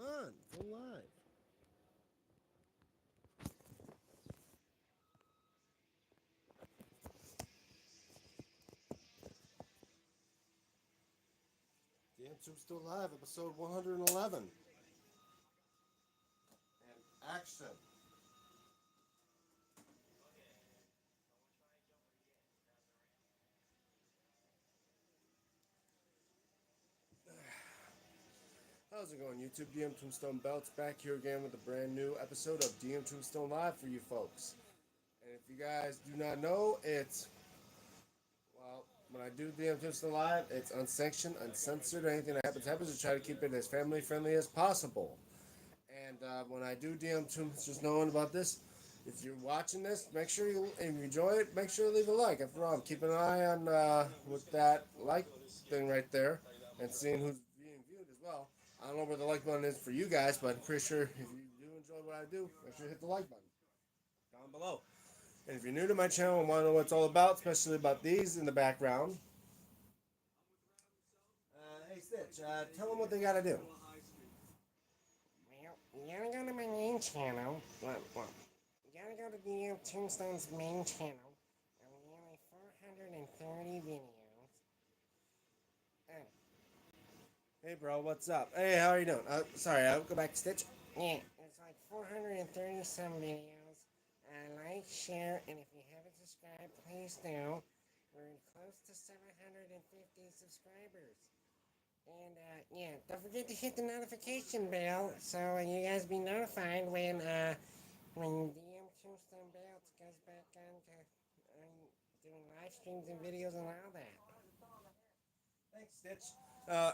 on, go live. DMTombstone Live, episode 111. And action. How's it going, YouTube? DMTombstone Belts back here again with a brand new episode of DMTombstone Live for you folks. And if you guys do not know, when I do DMTombstone Live, it's unsanctioned, uncensored, anything that happens. I try to keep it as family friendly as possible. And when I do DMTombstone, just knowing about this, if you're watching this, make sure if you enjoy it, make sure to leave a like. After all, I'm keeping an eye on with that like thing right there and seeing who's being viewed as well. I don't know where the like button is for you guys, but I'm pretty sure if you do enjoy what I do, make sure to hit the like button down below. And if you're new to my channel and want to know what it's all about, especially about these in the background, hey Stitch, tell them what they gotta do. Well, you gotta go to my main channel. You gotta go to DMTombstone's main channel. Nearly 430 videos. Uh, Hey bro, what's up? Hey, how are you doing? Sorry, I'll go back to Stitch. yeah, it's like 430 some videos. Like, share, and if you haven't subscribed, please do. We're close to 750 subscribers. And yeah, don't forget to hit the notification bell so you guys be notified when DM Tombstone Belts goes back on to doing live streams and videos and all that. Thanks, Stitch.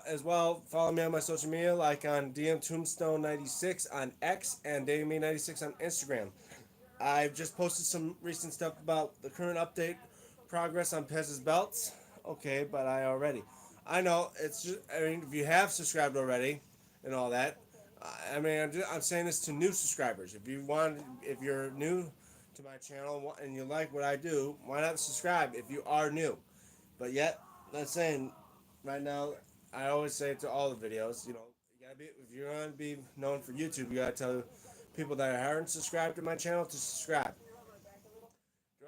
As well, follow me on my social media, like on DMTombstone96 on X and DaveMe96 on Instagram. I've just posted some recent stuff about the current update progress on Pez's belts. Okay, but I know it's just. I mean, if you have subscribed already and all that, I'm saying this to new subscribers. If you're new to my channel and you like what I do, why not subscribe if you are new? But yet, that's saying right now, I always say it to all the videos, you gotta be if you're gonna be known for YouTube, you gotta tell people that aren't subscribed to my channel to subscribe.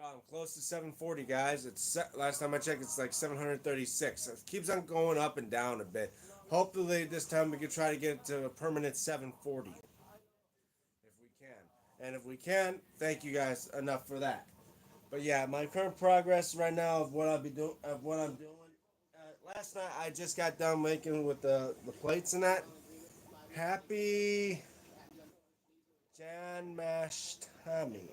I'm close to 740, guys. It's last time I checked, it's like 736. So it keeps on going up and down a bit. Hopefully, this time we can try to get it to a permanent 740 if we can. And if we can, thank you guys enough for that. But yeah, my current progress right now of what I'm doing. Last night I just got done making with the plates and that. Happy Janmashtami.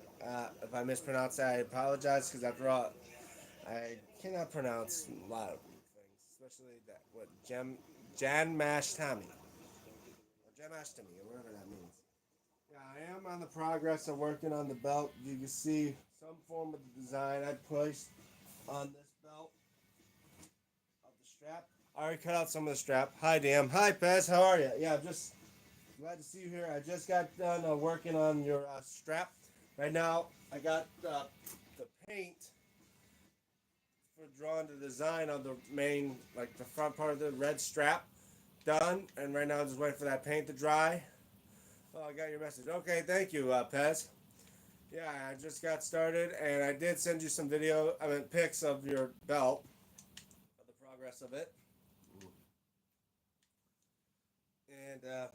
If I mispronounce that, I apologize because after all, I cannot pronounce a lot of things, especially that what Janmashtami or Janmashtami or whatever that means. Yeah, I am on the progress of working on the belt. You can see some form of the design I placed on this belt of the strap. I already cut out some of the strap. Hi, Dan. Hi, Pez. How are you? Yeah, I'm just glad to see you here. I just got done working on your strap. Right now, I got the paint for drawing the design on the main, like the front part of the red strap done. And right now, I'm just waiting for that paint to dry. Oh, I got your message. Okay, thank you, Pez. Yeah, I just got started, and I did send you some pics of your belt, of the progress of it. And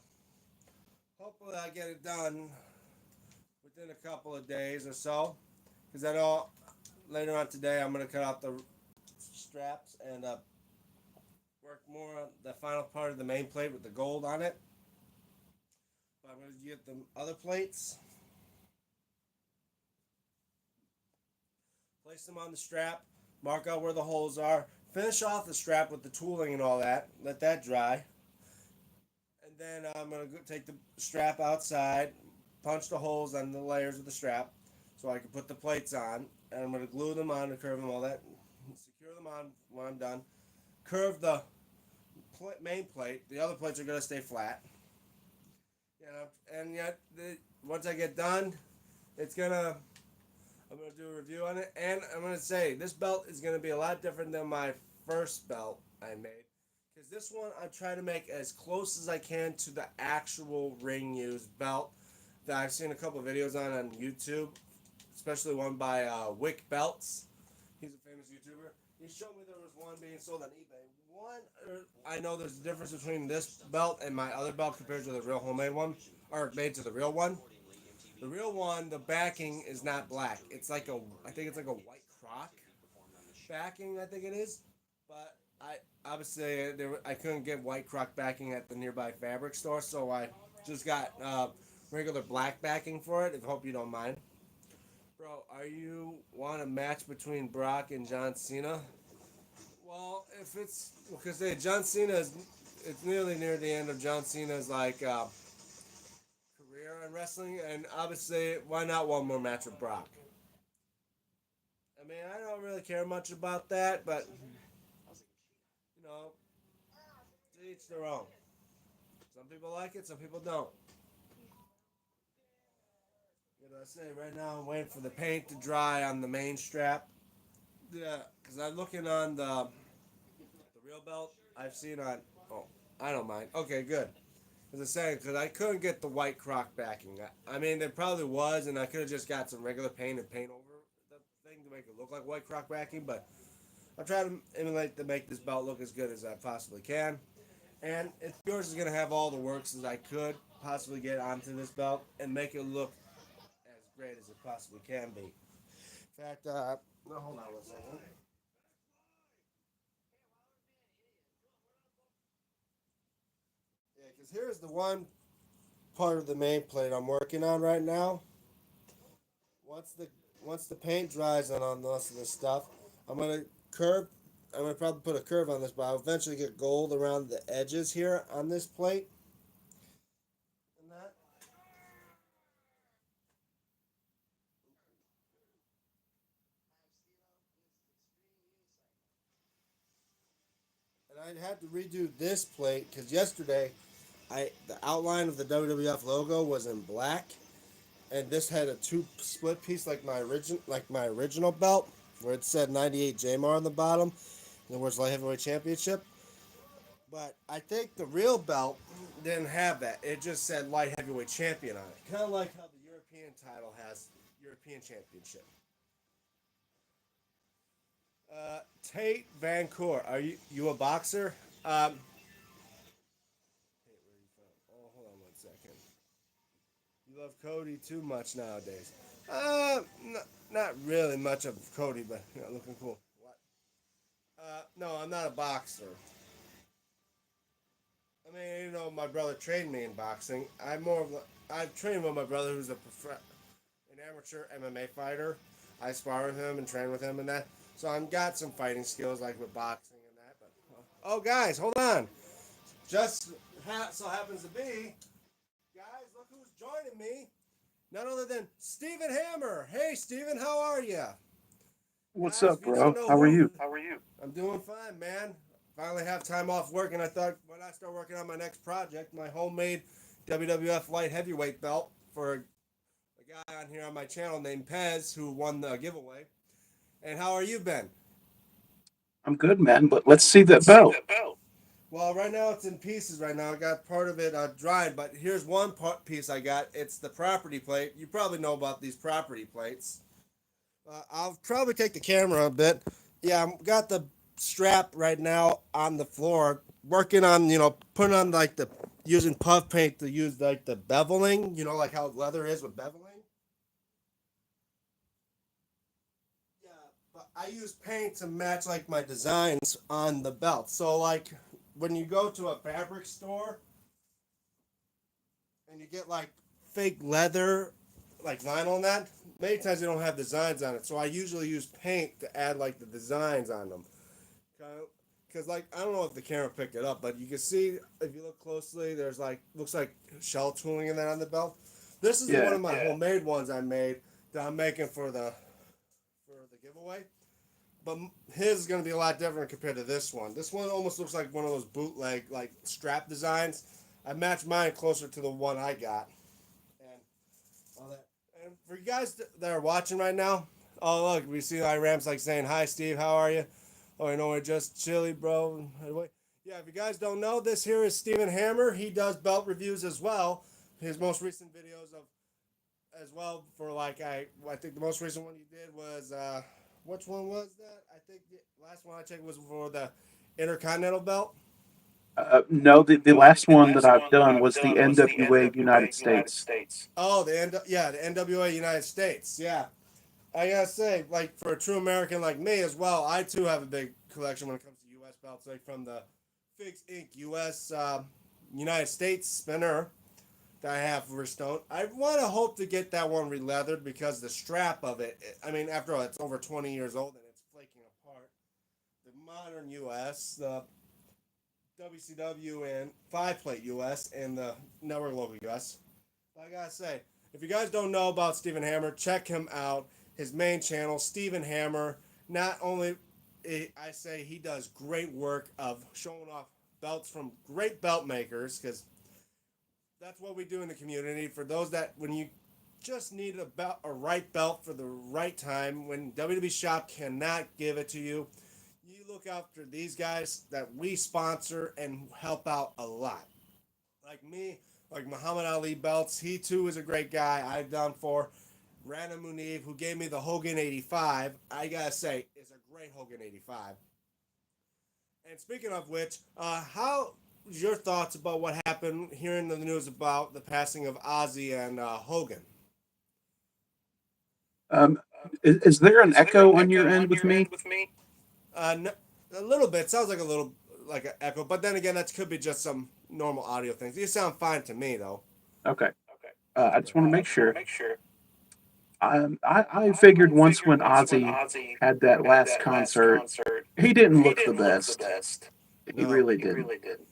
hopefully I get it done within a couple of days or so. Because I know later on today I'm going to cut out the straps and work more on the final part of the main plate with the gold on it. But I'm going to get the other plates, place them on the strap, mark out where the holes are, finish off the strap with the tooling and all that, let that dry. And then I'm going to take the strap outside, punch the holes on the layers of the strap so I can put the plates on. And I'm going to glue them on and curve them, all that, secure them on when I'm done. Curve the main plate. The other plates are going to stay flat. And yet, once I get done, I'm going to do a review on it. And I'm going to say, this belt is going to be a lot different than my first belt I made. because this one I try to make as close as I can to the actual ring used belt that I've seen a couple of videos on YouTube, especially one by Wick Belts. He's a famous YouTuber. He showed me there was one being sold on eBay. I know there's a difference between this belt and my other belt compared to the real homemade one, or made to the real one. The real one, the backing is not black. It's like I think it's like a white croc backing. I think it is, but obviously I couldn't get white croc backing at the nearby fabric store, so I just got regular black backing for it. I hope you don't mind. Bro, are you want a match between Brock and John Cena? Well, if it's because John Cena is, it's nearly near the end of John Cena's career in wrestling, and obviously, why not one more match with Brock? I mean, I don't really care much about that, but you know, to each their own. Some people like it, some people don't. You know, I say right now, I'm waiting for the paint to dry on the main strap. Yeah, because I'm looking on the real belt. I've seen on. Oh, I don't mind. Okay, good. As I said, because I couldn't get the white croc backing. I mean, there probably was, and I could have just got some regular paint and paint over the thing to make it look like white croc backing. But I'm trying to emulate to make this belt look as good as I possibly can. And if yours is gonna have all the works as I could possibly get onto this belt and make it look as great as it possibly can be. In fact, no, hold on one second. Yeah, because here's the one part of the main plate I'm working on right now. Once the once the paint dries on the rest of this stuff, I'm gonna curve. I'm gonna probably put a curve on this, but I'll eventually get gold around the edges here on this plate. And that. And I had to redo this plate because yesterday, the outline of the WWF logo was in black, and this had a two split piece like my original belt, where it said 98 JMAR on the bottom, and it was light heavyweight championship. But I think the real belt didn't have that. It just said light heavyweight champion on it. Kind of like how the European title has European championship. Tate Vancourt, are you a boxer? Tate, where are you from? Oh, hold on one second. You love Cody too much nowadays. Not really much of Cody, but looking cool. What? No, I'm not a boxer. I mean, my brother trained me in boxing. I've trained with my brother, who's an amateur MMA fighter. I spar with him and train with him and that. So I've got some fighting skills, like with boxing and that. But oh, guys, hold on. Just so happens to be, guys, look who's joining me. None other than Stephen Hammer. Hey, Stephen, how are you? What's Guys, up, if you don't bro? know How are who, you? I'm doing fine, man. Finally have time off work, and I thought when I start working on my next project, my homemade WWF light heavyweight belt for a guy on here on my channel named Pez who won the giveaway. And how are you, Ben? I'm good, man, but let's see that belt. Well, right now it's in pieces. Right now I got part of it dried, but here's one piece I got. It's the property plate. You probably know about these property plates. I'll probably take the camera a bit. Yeah, I've got the strap right now on the floor, working on putting on like the using puff paint to use like the beveling. Like how leather is with beveling. Yeah, but I use paint to match like my designs on the belt. So like when you go to a fabric store and you get like fake leather, like vinyl and that, many times they don't have designs on it. So I usually use paint to add like the designs on them. Because like I don't know if the camera picked it up, but you can see if you look closely, there's like looks like shell tooling in that on the belt. This is one Yeah, of my homemade ones I made that I'm making for the giveaway. But his is going to be a lot different compared to this one. This one almost looks like one of those bootleg like strap designs. I matched mine closer to the one I got, and all that. And for you guys that are watching right now, oh look, we see Iram's like saying hi, Steve, how are you? Oh, we're just chilly, bro. Yeah, if you guys don't know, this here is Steven Hammer. He does belt reviews as well. His most recent videos of as well for like I think the most recent one he did was which one was that? I think the last one I checked was for the Intercontinental belt. No, the No, last the one that last I've one that done I've was the done was the NWA NWA United United States. States. Oh, the NWA United States. Yeah, I gotta say, like for a true American like me as well, I too have a big collection when it comes to U.S. belts, like from the Figs Inc. U.S. United States spinner that I have for Stone. I want to hope to get that one re-leathered because the strap of it, I mean, after all, it's over 20 years old and it's flaking apart. The modern U.S., the WCW and 5 plate US and the network local US. I gotta say, if you guys don't know about Steven Hammer, check him out. His main channel, Steven Hammer. Not only I say he does great work of showing off belts from great belt makers, because that's what we do in the community. For those that when you just need a right belt for the right time, when WWE Shop cannot give it to you, you look after these guys that we sponsor and help out a lot. Like me, like Muhammad Ali belts, he too is a great guy. I've done for Rana Munib, who gave me the Hogan 85. I gotta say, it's a great Hogan 85. And speaking of which, how your thoughts about what happened hearing the news about the passing of Ozzy and Hogan? Um, is there an Is there an echo on your echo end on with your me? end with me? No, a little bit. Sounds like a little like an echo, but then again, that could be just some normal audio things. You sound fine to me, though. Okay. Okay. I just want to I make just want to sure. make sure. I figured I once figured when once when Ozzy Ozzy had that had last that last concert, concert, he didn't he look the didn't look the best. best. He No, really he didn't. really didn't.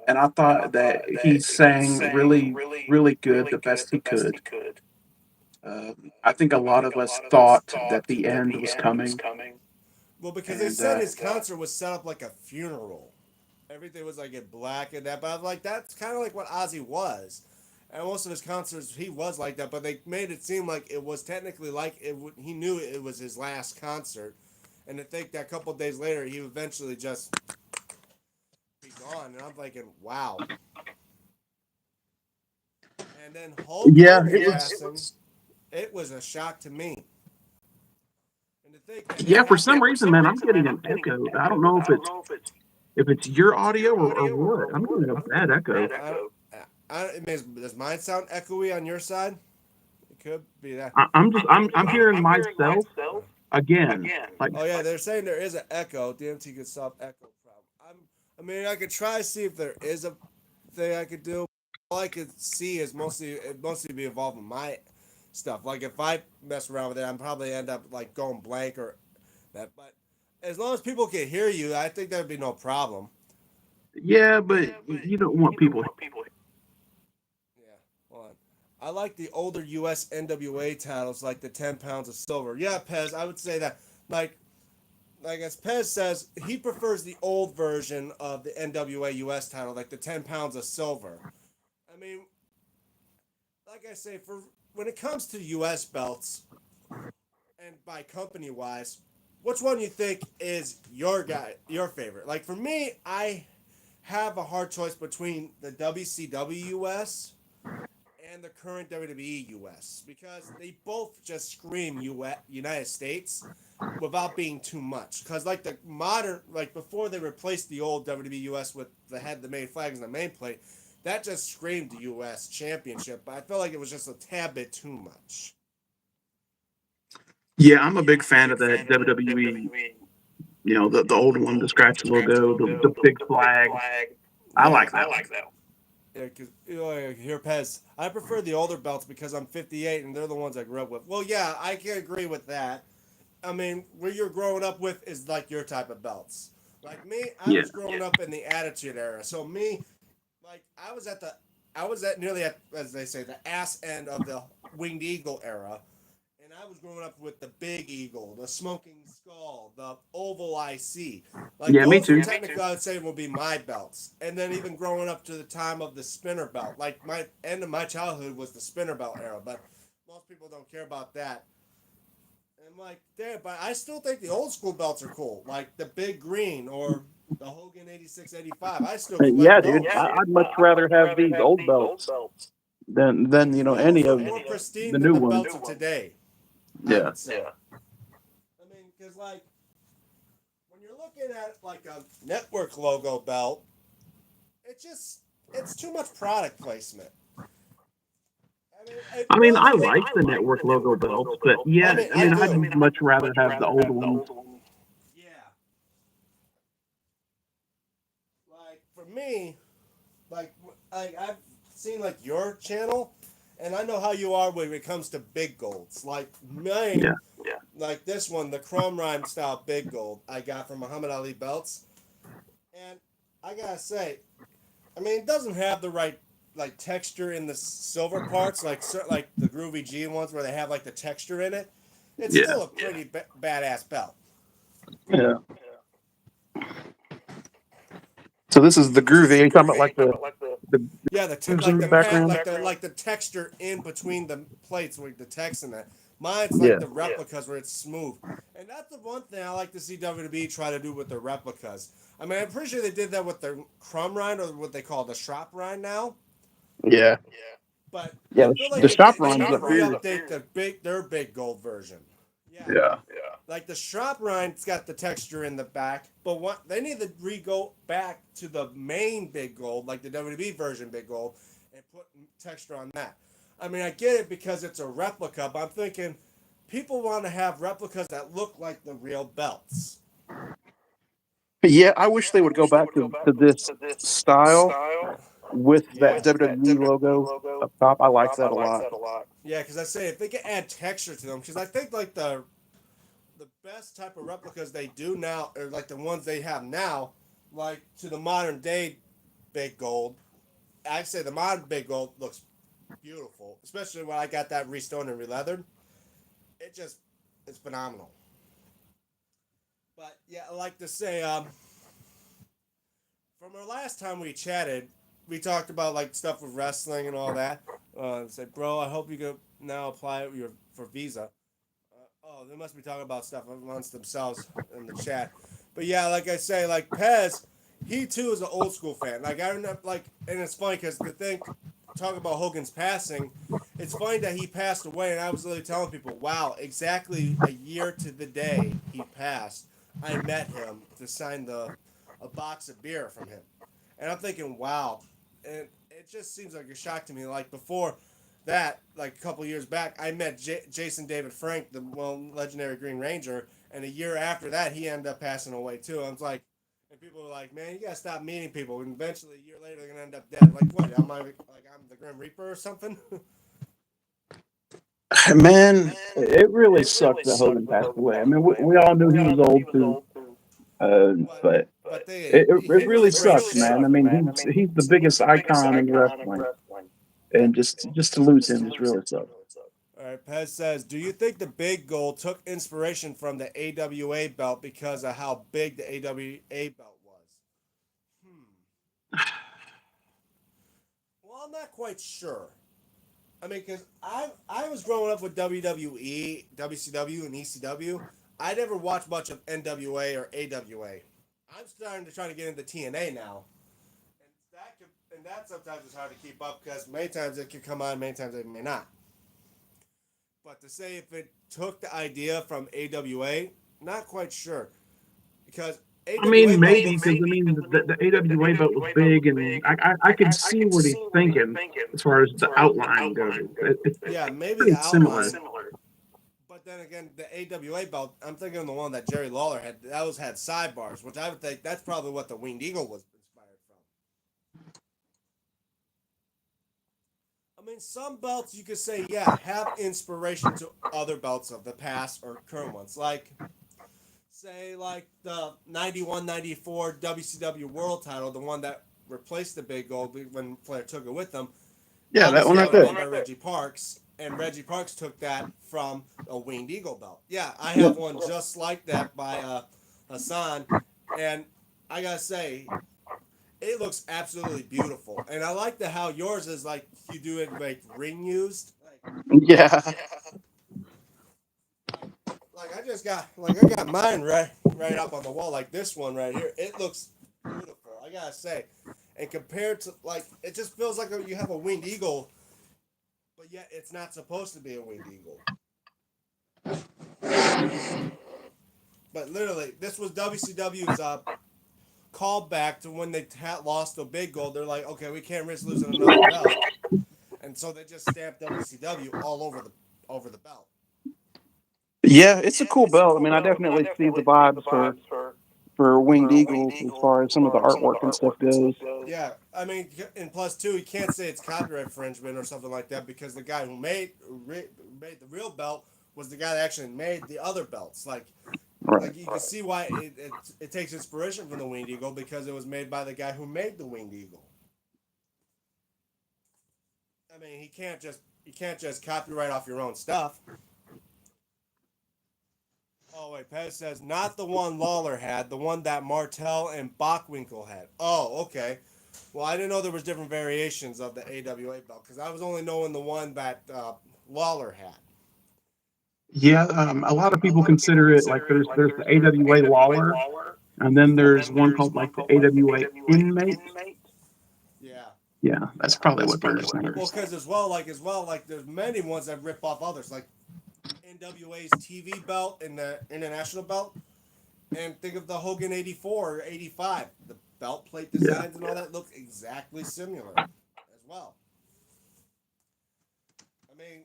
And I And I thought that thought he that he sang sang really, really, really good, really the best good, the he best he could. could. I think a I lot think of a us lot of us thought that thought the that end the was end was coming, coming. Well, because they and said his concert was set up like a funeral. Everything was like in black and that, but I was like, that's kind of like what Ozzy was. And most of his concerts, he was like that, but they made it seem like it was technically like he knew it was his last concert. And to think that a couple of days later, he would eventually just be gone. And I'm thinking, wow. And then Hulk yeah, Hogan it passing, was. it was a shock to me. And to think that it Yeah, for happened. some Yeah, for reason, some man, I'm reason, man, getting I'm an getting an echo. I don't echo. know I don't know if it's if your it's audio your or audio what. or I'm what. getting a I'm bad getting a echo. bad echo. Does mine sound echoey on your side? It could be that. I'm hearing I'm hearing myself myself again. again. Like, Oh yeah, they're saying there is an echo. DMT could solve echo problem. I mean, I could try to see if there is a thing I could do. All I could see is mostly be involved in my stuff. Like if I mess around with it, I'm probably end up like going blank or that. But as long as people can hear you, I think there'd be no problem. yeah, but Yeah, but you don't want you don't people. want people. Yeah, hold on. I like the older U.S. NWA titles, like the 10 pounds of silver. Yeah, Pez, I would say that. Like as Pez says, he prefers the old version of the NWA US title, like the 10 pounds of silver. I mean, like I say, for when it comes to US belts and by company wise, which one you think is your favorite? Like for me, I have a hard choice between the WCW US and the current WWE US because they both just scream United States without being too much. Because like the modern, like before they replaced the old WWE US with the main flags and the main plate, that just screamed the US Championship. But I felt like it was just a tad bit too much. Yeah, I'm a Yeah, big I'm a fan of big that fan of the WWE. WWE. The old one, the scratch logo, the big The big flag. flag. I Yeah, like I that one. like that. Yeah, because here, Pez, I prefer the older belts because I'm 58 and they're the ones I grew up with. Well, yeah, I can agree with that. I mean, where you're growing up with is like your type of belts. Like me, I Yeah, was growing up in the Attitude Era. So me, like I was at nearly at, as they say, the ass end of the Winged Eagle era. And I was growing up with the Big Eagle, the Smoking Skull, the Oval IC. Like yeah, me those are too. technically I would say will be my belts. And then even growing up to the time of the spinner belt. Like my end of my childhood was the spinner belt era, but most people don't care about that. And like there, but I still think the old school belts are cool, like the big green or the Hogan 86-85. I still Yeah, collect dude. those. I'd much rather have these old belts than Those any are of more pristine the than new the ones. belts of today, I Yeah. would say. I mean, because like when you're looking at like a network logo belt, it just it's too much product placement. I mean, it I mean, does I look. like the network logo belts, but I yeah, mean, I I mean, do. I'd much rather have the old ones. Yeah. Like for me, like I've seen like your channel, and I know how you are when it comes to big golds. Like mine, Yeah. like this one, the Crumb Rhyme style big gold I got from Muhammad Ali belts, and I gotta say, I mean, it doesn't have the right like texture in the silver parts, like the Groovy G ones where they have like the texture in it. It's Yeah. still a pretty badass belt. Yeah. So this is the groovy. Are you talking about like the Yeah, grooves like in the background? like the texture in between the plates with the text in it. Mine's like Yeah. the replicas where it's smooth, and that's the one thing I like to see WWE try to do with the replicas. I mean, I'm pretty sure they did that with the crumb rind or what they call the strap rind now. Yeah. But Yeah. I feel like The shop they runs need to up here. re-update their big gold version. Yeah, Yeah. like the strap rind's got the texture in the back, but what they need to re-go back to the main big gold, like the WWE version big gold, and put texture on that. I mean, I get it because it's a replica, but I'm thinking people want to have replicas that look like the real belts. Yeah. I wish they would go back to this style with Yeah. that WWE logo up top. I like that a lot. Yeah, because I say if they can add texture to them, because I think like the best type of replicas they do now are like the ones they have now, like to the modern day big gold. I say the modern big gold looks beautiful, especially when I got that restoned and releathered. It just it's phenomenal. But yeah, I like to say, from our last time we chatted, we talked about like stuff with wrestling and all that. Said, bro, I hope you can now apply your for visa. Oh, they must be talking about stuff amongst themselves in the chat. But yeah, like I say, like Pez, he too is an old school fan. Like I remember, like, and it's funny because the thing, talk about Hogan's passing, it's funny that he passed away, and I was literally telling people, wow, exactly a year to the day he passed, I met him to sign the a box of beer from him, and I'm thinking, wow, and it just seems like a shock to me. Like before that, like a couple years back, I met Jason David Frank, the well legendary Green Ranger, and a year after that, he ended up passing away too. I was like, and people were like, "Man, you gotta stop meeting people." And eventually, a year later, they're gonna end up dead. Like what? I'm the Grim Reaper or something? Man, it really sucks that Hogan passed away. I mean, we all knew he was old too, but but it he was really a great sucks, shit. man. I mean, he's the biggest icon in wrestling, and just to lose him just really sucks. All right, Pez says, "Do you think the Big Gold took inspiration from the AWA belt because of how big the AWA belt was?" Hmm. Well, I'm not quite sure. I mean, because I was growing up with WWE, WCW, and ECW. I never watched much of NWA or AWA. I'm starting to try to get into TNA now, and that sometimes is hard to keep up because many times it can come on, many times it may not. But to say if it took the idea from AWA, not quite sure because I AWA mean, belt maybe looks because I mean the AWA belt was big, and I could see what he's thinking as far as the outline goes. It's yeah, maybe the pretty similar. outline. But then again, the AWA belt, I'm thinking of the one that Jerry Lawler had. Those had sidebars, which I would think that's probably what the Winged Eagle was inspired from. I mean, some belts you could say, yeah, have inspiration to other belts of the past or current ones. Like, say, like the 91 94 WCW World title, the one that replaced the Big Gold when Flair took it with them. Yeah, that one Obviously, right that was there. made by Reggie Parks, and Reggie Parks took that from a Winged Eagle belt. Yeah, I Yeah. have one just like that by Hassan, and I gotta say, it looks absolutely beautiful. And I like the how yours is like you do it like ring used. Yeah. Like I just got like I got mine right up on the wall like this one right here. It looks gotta say, and compared to like, it just feels like you have a winged eagle, but yet it's not supposed to be a winged eagle. But literally, this was WCW's callback to when they lost the big gold. They're like, okay, we can't risk losing another belt, and so they just stamped WCW all over the belt. Yeah, it's a cool belt. I mean, I definitely see the vibes for Winged Eagles as far as some of the artwork and stuff goes. Yeah, I mean, and plus two, you can't say it's copyright infringement or something like that because the guy who made the real belt was the guy that actually made the other belts. Right. Like you can see why it takes inspiration from the Winged Eagle because it was made by the guy who made the Winged Eagle. I mean, you can't just copyright off your own stuff. Oh wait, Pez says not the one Lawler had, the one that Martel and Bockwinkel had. Oh, okay. Well, I didn't know there was different variations of the AWA belt because I was only knowing the one that Lawler had. Yeah, a lot of people consider it like there's the AWA Lawler, and then there's one called like the AWA Inmate. Yeah. Yeah, that's probably what they're saying. Well, because as well, like there's many ones that rip off others, like NWA's TV belt and the international belt, and think of the Hogan '84 or '85. The belt plate Yeah. designs and all that look exactly similar as well. I mean,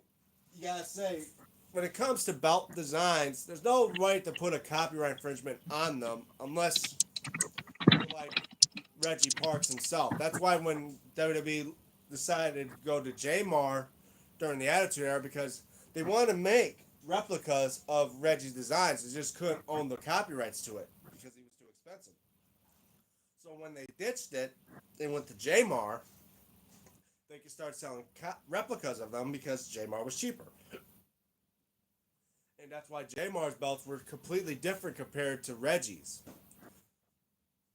you gotta say, when it comes to belt designs, there's no right to put a copyright infringement on them unless you're like Reggie Parks himself. That's why when WWE decided to go to Jamar during the Attitude Era, because they wanted to make replicas of Reggie's designs, they just couldn't own the copyrights to it because he was too expensive. So when they ditched it, they went to Jamar. They could start selling replicas of them because Jamar was cheaper. And that's why Jamar's belts were completely different compared to Reggie's.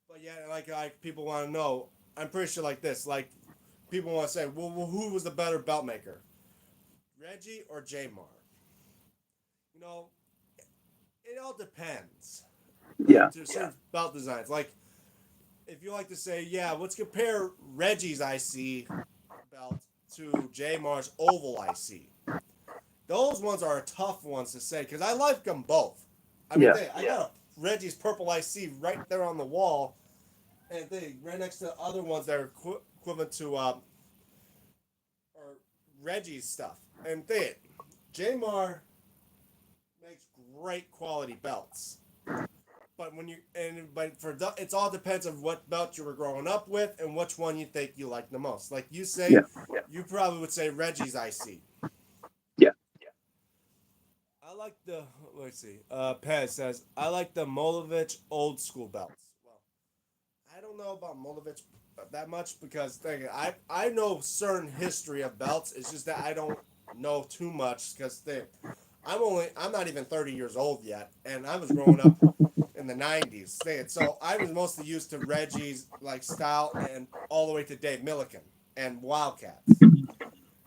But yeah, like people want to know, I'm pretty sure like this, like people want to say, well, who was the better belt maker, Reggie or Jamar? You know, it all depends. Yeah. To certain belt designs, like if you like to say, yeah, let's compare Reggie's IC belt to Jamar's Oval IC. Those ones are tough ones to say because I like them both. I mean, Yeah. I got a Reggie's purple IC right there on the wall, and right next to other ones that are equivalent to or Reggie's stuff. And Jamar makes great quality belts. But it all depends on what belt you were growing up with and which one you think you like the most. Like you say, Yeah. you probably would say Reggie's IC. Yeah. I like the let's see. Pez says I like the Molovich old school belts. Well, I don't know about Molovich that much because I know certain history of belts. It's just that I don't know too much because I'm not even 30 years old yet, and I was growing up in the 90s. So I was mostly used to Reggie's like style and all the way to Dave Milliken and Wildcats.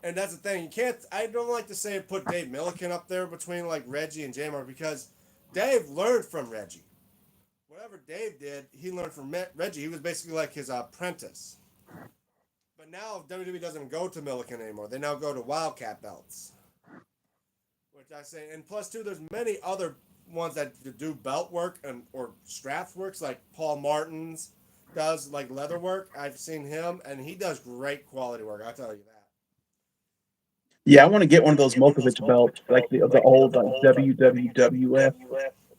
And that's the thing. You can't. I don't like to say put Dave Milliken up there between like Reggie and Jamar because Dave learned from Reggie. Whatever Dave did, he learned from Reggie. He was basically like his apprentice. But now WWE doesn't go to Milliken anymore. They now go to Wildcat belts. Which I say, and plus two, there's many other ones that do belt work and or straps works like Paul Martin's does like leather work. I've seen him, and he does great quality work. I tell you that. Yeah, I want to get one of those Mokovich belts, like the old like WWF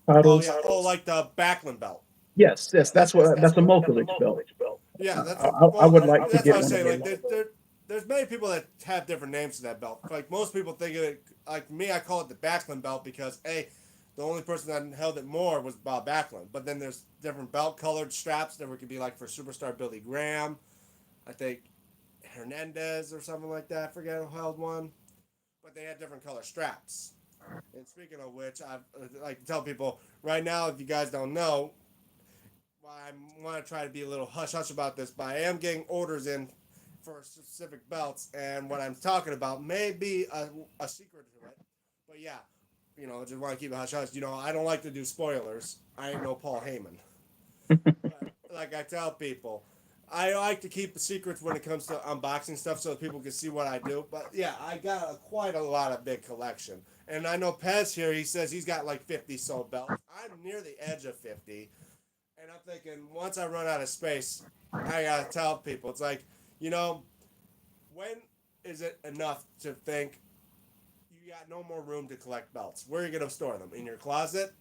Oh titles. yeah. Oh, like the Backlund belt. Yes, that's a Mokovich belt. Yeah, I would like to that's what get I was one of saying. Like those. there's many people that have different names to that belt. Like most people think of it. Like me, I call it the Backlund belt because the only person that held it more was Bob Backlund. But then there's different belt colored straps that could be like for superstar Billy Graham. I think Hernandez or something like that. I forget who held one. But they had different color straps. And speaking of which, I like to tell people right now, if you guys don't know, I want to try to be a little hush hush about this, but I am getting orders in for specific belts, and what I'm talking about may be a secret to it. But yeah, just want to keep it hush hush. I don't like to do spoilers. I ain't no Paul Heyman. But like I tell people, I like to keep the secrets when it comes to unboxing stuff so that people can see what I do. But yeah, I got quite a lot of big collection. And I know Pez here, he says he's got like 50 sold belts. I'm near the edge of 50. And I'm thinking, once I run out of space, I gotta tell people, it's like, you know, when is it enough to think you got no more room to collect belts? Where are you gonna store them? In your closet?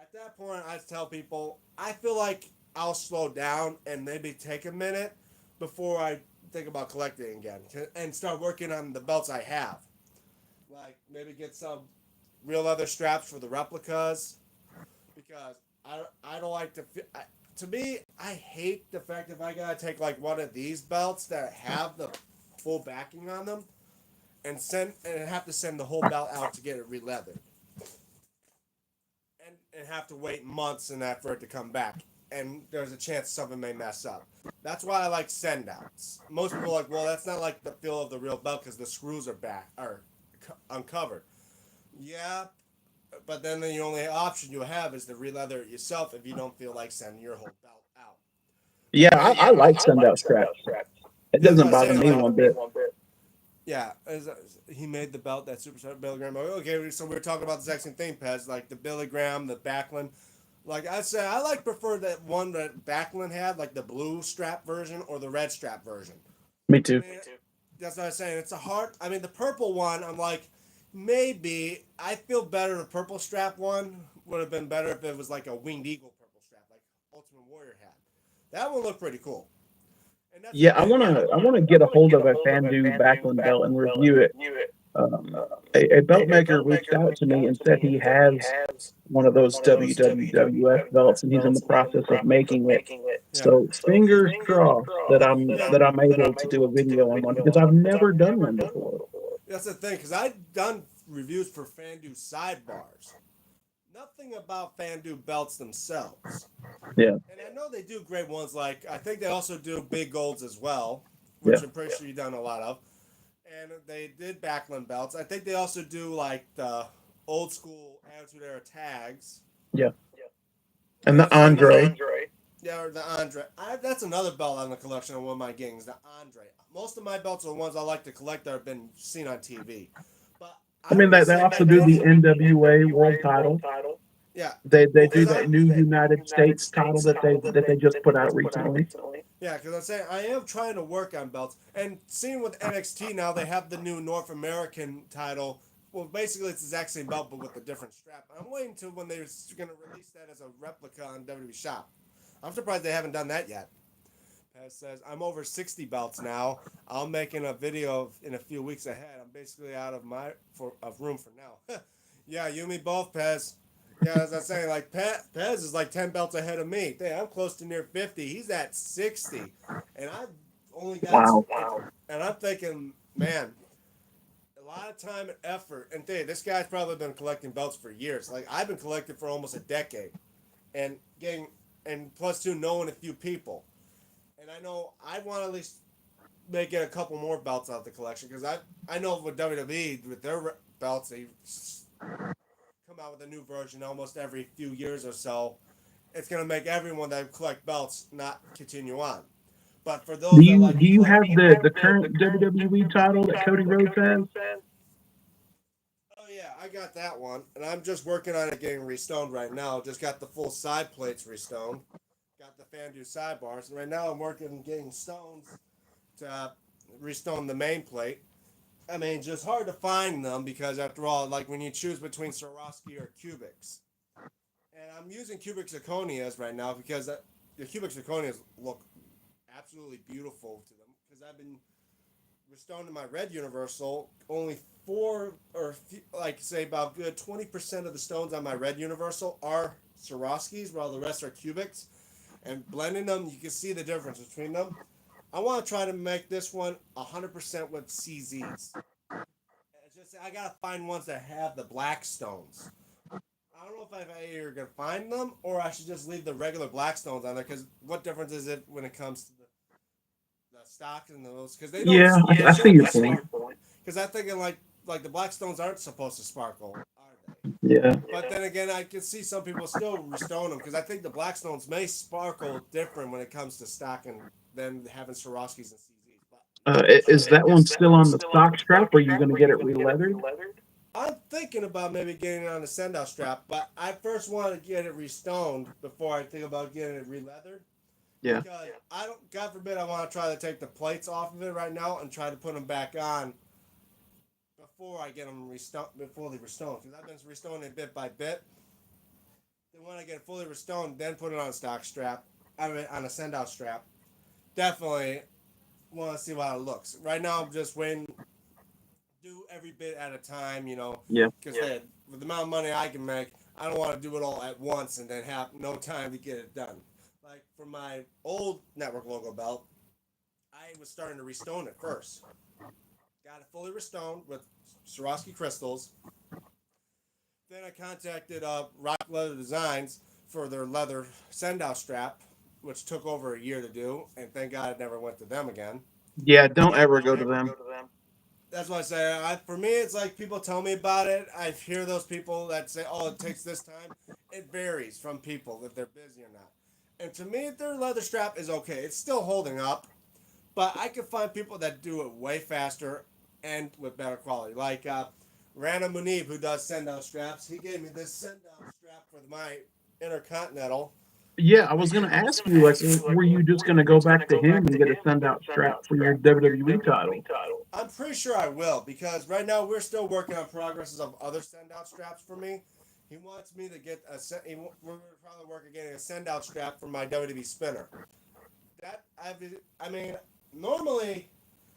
At that point, I tell people, I feel like I'll slow down and maybe take a minute before I think about collecting again and start working on the belts I have. Like maybe get some real leather straps for the replicas because I don't like to. To me, I hate the fact if I gotta take like one of these belts that have the full backing on them and have to send the whole belt out to get it re-leathered and have to wait months and that for it to come back. And there's a chance something may mess up. That's why I like send outs. Most people are like, well, that's not like the feel of the real belt because the screws are uncovered. Yeah, but then the only option you have is to re-leather it yourself if you don't feel like sending your whole belt out. Yeah, But maybe I like send out straps. It that's what doesn't I'm bother saying. me Like, one bit. yeah, he made the belt that Super Billy Graham. Okay, so we were talking about the exact same thing, Pez. Like the Billy Graham, the Backlund. Like I say, I like prefer that one that Backlund had, like the blue strap version or the red strap version. Me I too. mean, that's what I was saying. It's a hard. I mean, the purple one, I'm like, maybe I feel better. The purple strap one would have been better if it was like a winged eagle purple strap, like Ultimate Warrior had. That one looked pretty cool. And that's the Yeah, thing. I wanna get a hold of a Fandu Backlund belt and review it. A belt maker reached out to me and said he has one of those WWF belts and he's in the process of making it. Yeah. So fingers crossed that I'm able to do a video on one because I've never done one before. That's the thing, because I've done reviews for Fandu sidebars. Nothing about Fandu belts themselves. Yeah, And I know they do great ones, like, I think they also do big golds as well, yeah, which I'm pretty sure you've done a lot of. And they did Backlund belts. I think they also do, like, the old school Attitude Era tags. yeah. And And the that's like another. Andre. Yeah, or the Andre. That's another belt on the collection of one of my gangs, the Andre. Most of my belts are the ones I like to collect that have been seen on TV. But I I mean, will they say also my do the favorite. NWA world title. Yeah. They Well, do because that I. new United States title that they just put out recently. Yeah, because I'm saying I am trying to work on belts. And seeing with NXT now, they have the new North American title. Well, basically, it's the exact same belt, but with a different strap. I'm waiting to when they're going to release that as a replica on WWE Shop. I'm surprised they haven't done that yet. Pez says, I'm over 60 belts now. I'm making a video in a few weeks ahead. I'm basically out of room for now. Yeah, you and me both, Pez. Yeah, as I was saying, like Pez is like 10 belts ahead of me. Damn, I'm close to near 50. He's at 60. And I've only got. Wow. And I'm thinking, man, a lot of time and effort. And this guy's probably been collecting belts for years. Like, I've been collecting for almost a decade. And getting. And plus, two, knowing a few people. And I know I want to at least make it a couple more belts out of the collection because I know with WWE with their belts they come out with a new version almost every few years or so. It's gonna make everyone that collect belts not continue on. But for those that like Do to you collect, have the current WWE title that Cody Rhodes has? oh yeah, I got that one, and I'm just working on it getting restoned right now. Just got the full side plates restoned, got the Fandu sidebars, and right now I'm working on getting stones to restone the main plate. I mean, just hard to find them because after all, like when you choose between Swarovski or Cubics, and I'm using cubic zirconias right now because the cubic zirconias look absolutely beautiful to them because I've been restoring my red universal. Only four or like say about good 20% of the stones on my red universal are Swarovskis, while the rest are cubics. And blending them, you can see the difference between them. I want to try to make this one 100% with CZs. It's just I gotta find ones that have the black stones. I don't know if I either gonna find them or I should just leave the regular black stones on there. Because what difference is it when it comes to the stock and those? Because they don't. Yeah, They I see shouldn't your be point. sparkling. Because I'm thinking like the black stones aren't supposed to sparkle, are they? Yeah. But then again, I can see some people still restone them because I think the black stones may sparkle different when it comes to stock and than having Swarovskis and CZs. But Is that one still on the stock strap, or are you going to get it re-leathered? I'm thinking about maybe getting it on the send out strap, but I first want to get it restoned before I think about getting it re-leathered. Yeah. Because I don't, God forbid, I want to try to take the plates off of it right now and try to put them back on before I get them fully restoned. Because I've been restoning it bit by bit. Then when I get it fully restoned, then put it on a stock strap, I mean, on a send out strap. Definitely want to see how it looks. Right now, I'm just waiting, do every bit at a time, Yeah. because with the amount of money I can make, I don't want to do it all at once and then have no time to get it done. Like for my old network logo belt, I was starting to restone it first. Got it fully restoned with Swarovski crystals. Then I contacted Rock Leather Designs for their leather send-out strap, which took over a year to do, and thank God it never went to them again. Yeah, don't ever go to them. That's what I say. For me, it's like people tell me about it. I hear those people that say, "Oh, it takes this time." It varies from people if they're busy or not. And to me, their leather strap is okay. It's still holding up, but I can find people that do it way faster and with better quality. Like Rana Munib, who does send-out straps, he gave me this send-out strap for my Intercontinental. Yeah, I was going to ask you, like, were you just going to go back to him and get a send-out strap for your WWE title? I'm pretty sure I will because right now we're still working on progresses of other send-out straps for me. He wants me to get we're probably working on getting a send-out strap for my WWE spinner. That I mean, normally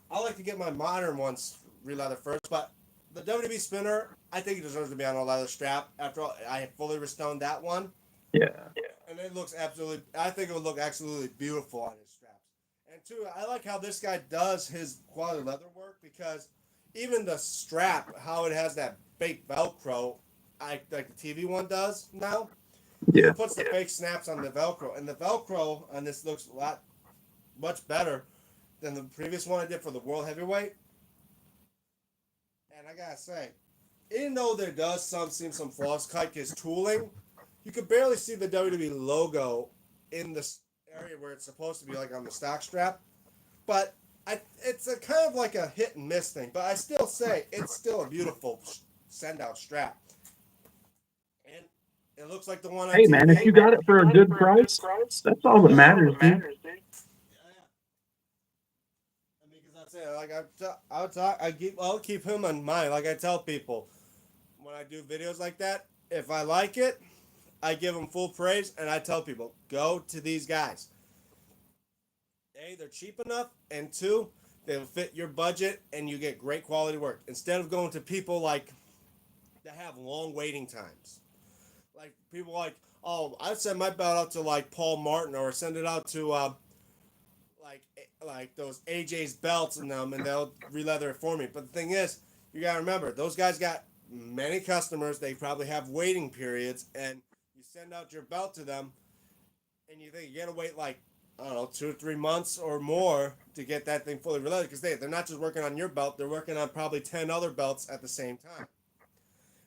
I like to get my modern ones re-leather first, but the WWE spinner, I think it deserves to be on a leather strap. After all, I fully restoned that one, Yeah. and it looks absolutely. I think it would look absolutely beautiful on his straps. And two, I like how this guy does his quality leather work because even the strap, how it has that fake Velcro, like the TV one does now. He Yeah. even puts the fake snaps on the Velcro, and the Velcro on this looks much better than the previous one I did for the World Heavyweight. And I gotta say, even though there does seem some flaws, like his tooling, you could barely see the WWE logo in the area where it's supposed to be, like on the stock strap. But it's a kind of like a hit and miss thing. But I still say it's still a beautiful send out strap. And it looks like the one on Hey, TV. man, if you got it for a good price, that's all that matters, dude. I mean, because I say, like I'll keep him in mind. Like I tell people, when I do videos like that, if I like it, I give them full praise, and I tell people, go to these guys. A, they're cheap enough, and two, they'll fit your budget, and you get great quality work. Instead of going to people like that have long waiting times, like people like, oh, I'd send my belt out to like Paul Martin, or send it out to like those AJ's belts and them, and they'll re-leather it for me. But the thing is, you gotta remember, those guys got many customers. They probably have waiting periods, and you send out your belt to them, and you think you gotta wait like I don't know 2 or 3 months or more to get that thing fully re-leathered because they're not just working on your belt; they're working on probably 10 other belts at the same time.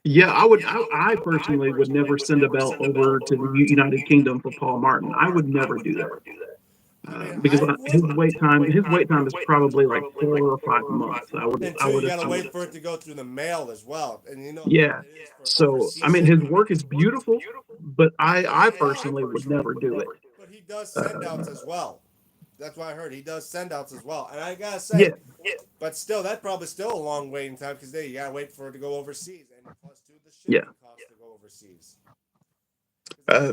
Yeah, I would. I personally would never send a belt over to the United Kingdom for Paul Martin. I would never do that I mean, because I his would wait time is probably like 4 or 5 months. I until you would. gotta wait for it to go through the mail as well, and you know how Yeah. it is for So overseas I mean, his shipping. work is beautiful, but I Yeah, personally would never do it. but he does send outs Uh, as well. That's what I heard. He does send outs as well, and I gotta yeah. say, but still, that's probably still a long waiting time because you gotta wait for it to go overseas, and plus two, the Yeah. shipping costs to go overseas. Uh,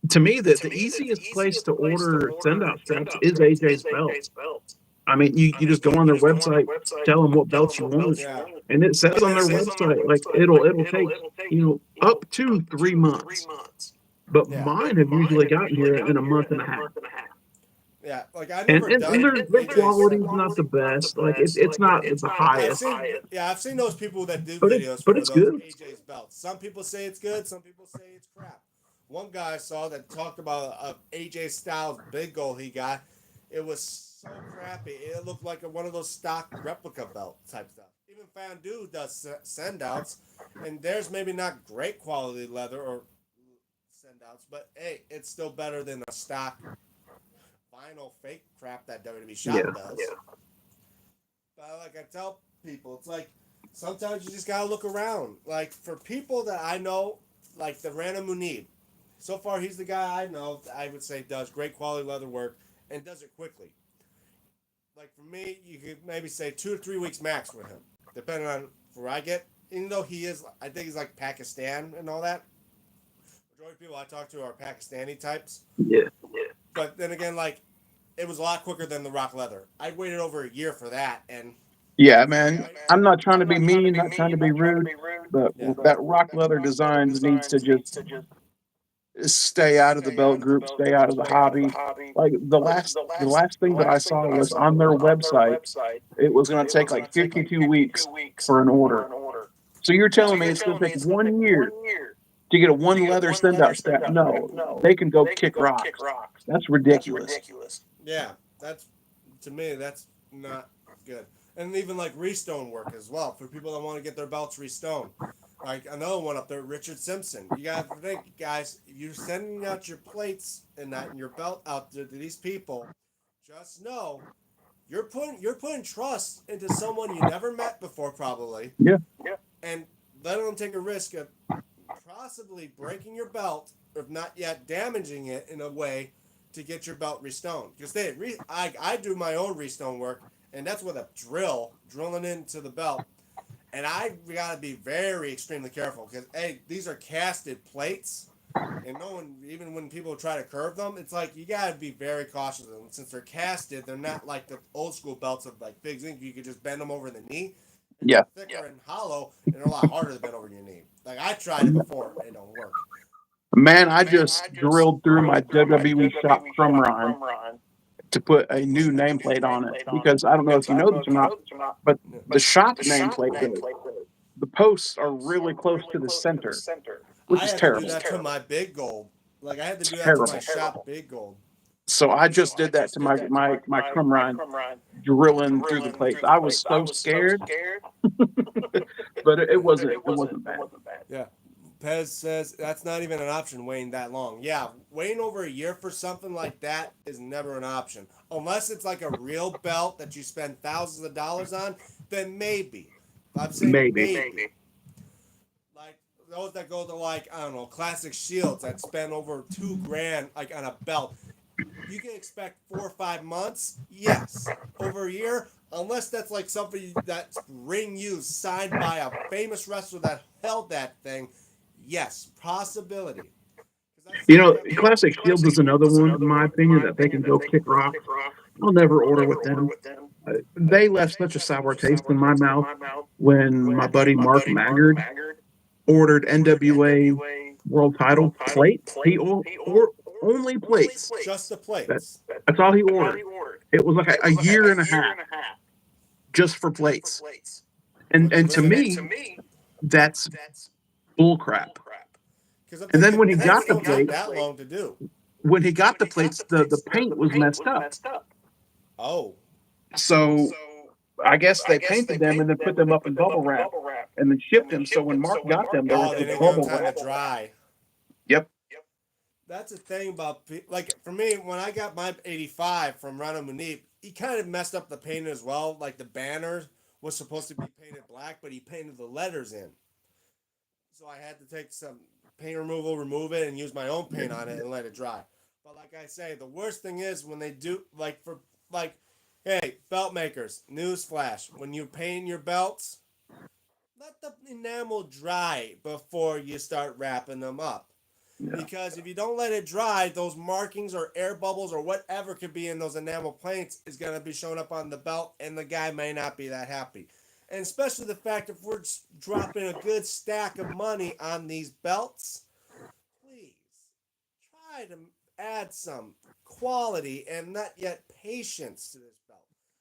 to me, the easiest place to order send out straps is AJ's Belts. I mean, you just go on their website, tell them what belts you want, Yeah, and it says but on their website like it'll take up to 3 months. But yeah, mine have usually gotten here in a month and a half. yeah. Like I And never and, and done their AJ's. quality's not the best. Like it's not the highest, I've seen those people that do but videos for it's those good. AJ's belts. Some people say it's good, some people say it's crap. One guy I saw that talked about a AJ Styles big goal he got. It was so crappy. It looked like one of those stock replica belt type stuff. Even Fandu does send outs, and there's maybe not great quality leather or send outs, but hey, it's still better than a stock vinyl fake crap that WWE Yeah. Shop does. But like I tell people, it's like sometimes you just gotta look around. Like for people that I know, like the Rana Munib, so far he's the guy I know that I would say does great quality leather work and does it quickly. Like for me, you could maybe say 2 to 3 weeks max with him, depending on where I get. Even though he is, I think he's like Pakistan and all that. Majority of people I talk to are Pakistani types. Yeah. But then again, like it was a lot quicker than the rock leather. I waited over a year for that, and Yeah, for me, man. I'm not trying to be mean, not trying to be rude, but yeah, that rock leather designs needs to just stay out of the belt group, stay out of the hobby. Like the last thing that I saw was on their website. It was going to take like 52 weeks for an order. So you're telling me it's going to take 1 year to get a one leather send out strap? No, they can go kick rocks. That's ridiculous. yeah, that's to me that's not good. And even like restone work as well for people that want to get their belts restoned. Like another one up there, Richard Simpson. You got to think, guys, if you're sending out your plates and that and your belt out to these people, just know you're putting trust into someone you never met before, probably, Yeah. and letting them take a risk of possibly breaking your belt, if not yet damaging it in a way to get your belt restoned. Because I do my own restone work, and that's with a drilling into the belt. And I got to be very extremely careful because these are casted plates, and no one, even when people try to curve them, it's like you got to be very cautious of them. Since they're casted, they're not like the old school belts of like Big Zinc. You could just bend them over the knee. And Yeah. they're thicker and hollow, and they're a lot harder to bend over your knee. Like I tried it before, it don't work. Man, I just drilled through my WWE shop Crumron to put a new nameplate on it because I don't know if you know this or not, but the shop nameplate, the posts are really close to the center, which I is had to do terrible. that to my big gold. Like I had to do that to my Terrible. shop big gold. So I just did that to my Crumron, drilling through the plates. I was so scared, but it wasn't bad. Yeah. Pez says that's not even an option waiting that long. Yeah, waiting over a year for something like that is never an option. Unless it's like a real belt that you spend thousands of dollars on, then maybe. I'm saying Maybe. maybe. Like those that go to like, I don't know, classic shields that spend over 2 grand like on a belt. You can expect 4 or 5 months, yes. Over a year, unless that's like something that's ring used signed by a famous wrestler that held that thing, yes, possibility. Because I've seen that. Classic Shields is another one, in my opinion, that they can go kick rocks. I'll never order with them. They left such a sour taste in my mouth when my buddy Mark Maggard ordered NWA world title plates. He only plates. Just the That, plates. that's all he ordered. It was like a year and a half just for plates. And to Listen, me, that's bull crap. because I'm And then thinking when he that's got the still not plates, that long to do. the paint was messed up. Oh, So I guess they painted them and then put them up in bubble wrap and then shipped them. So when Mark got them, they were oh, they just didn't give them bubble time wrap. to dry. Yep. That's the thing about like for me when I got my 85 from Rana Munib, he kind of messed up the paint as well. Like the banner was supposed to be painted black, but he painted the letters in. So I had to take some paint removal, remove it, and use my own paint on it and let it dry. But like I say, the worst thing is when they do like, hey, belt makers, newsflash: when you paint your belts, let the enamel dry before you start wrapping them up. Yeah. Because if you don't let it dry, those markings or air bubbles or whatever could be in those enamel plates is going to be showing up on the belt, and the guy may not be that happy. And especially the fact if we're dropping a good stack of money on these belts, please try to add some quality and not yet patience to this belt.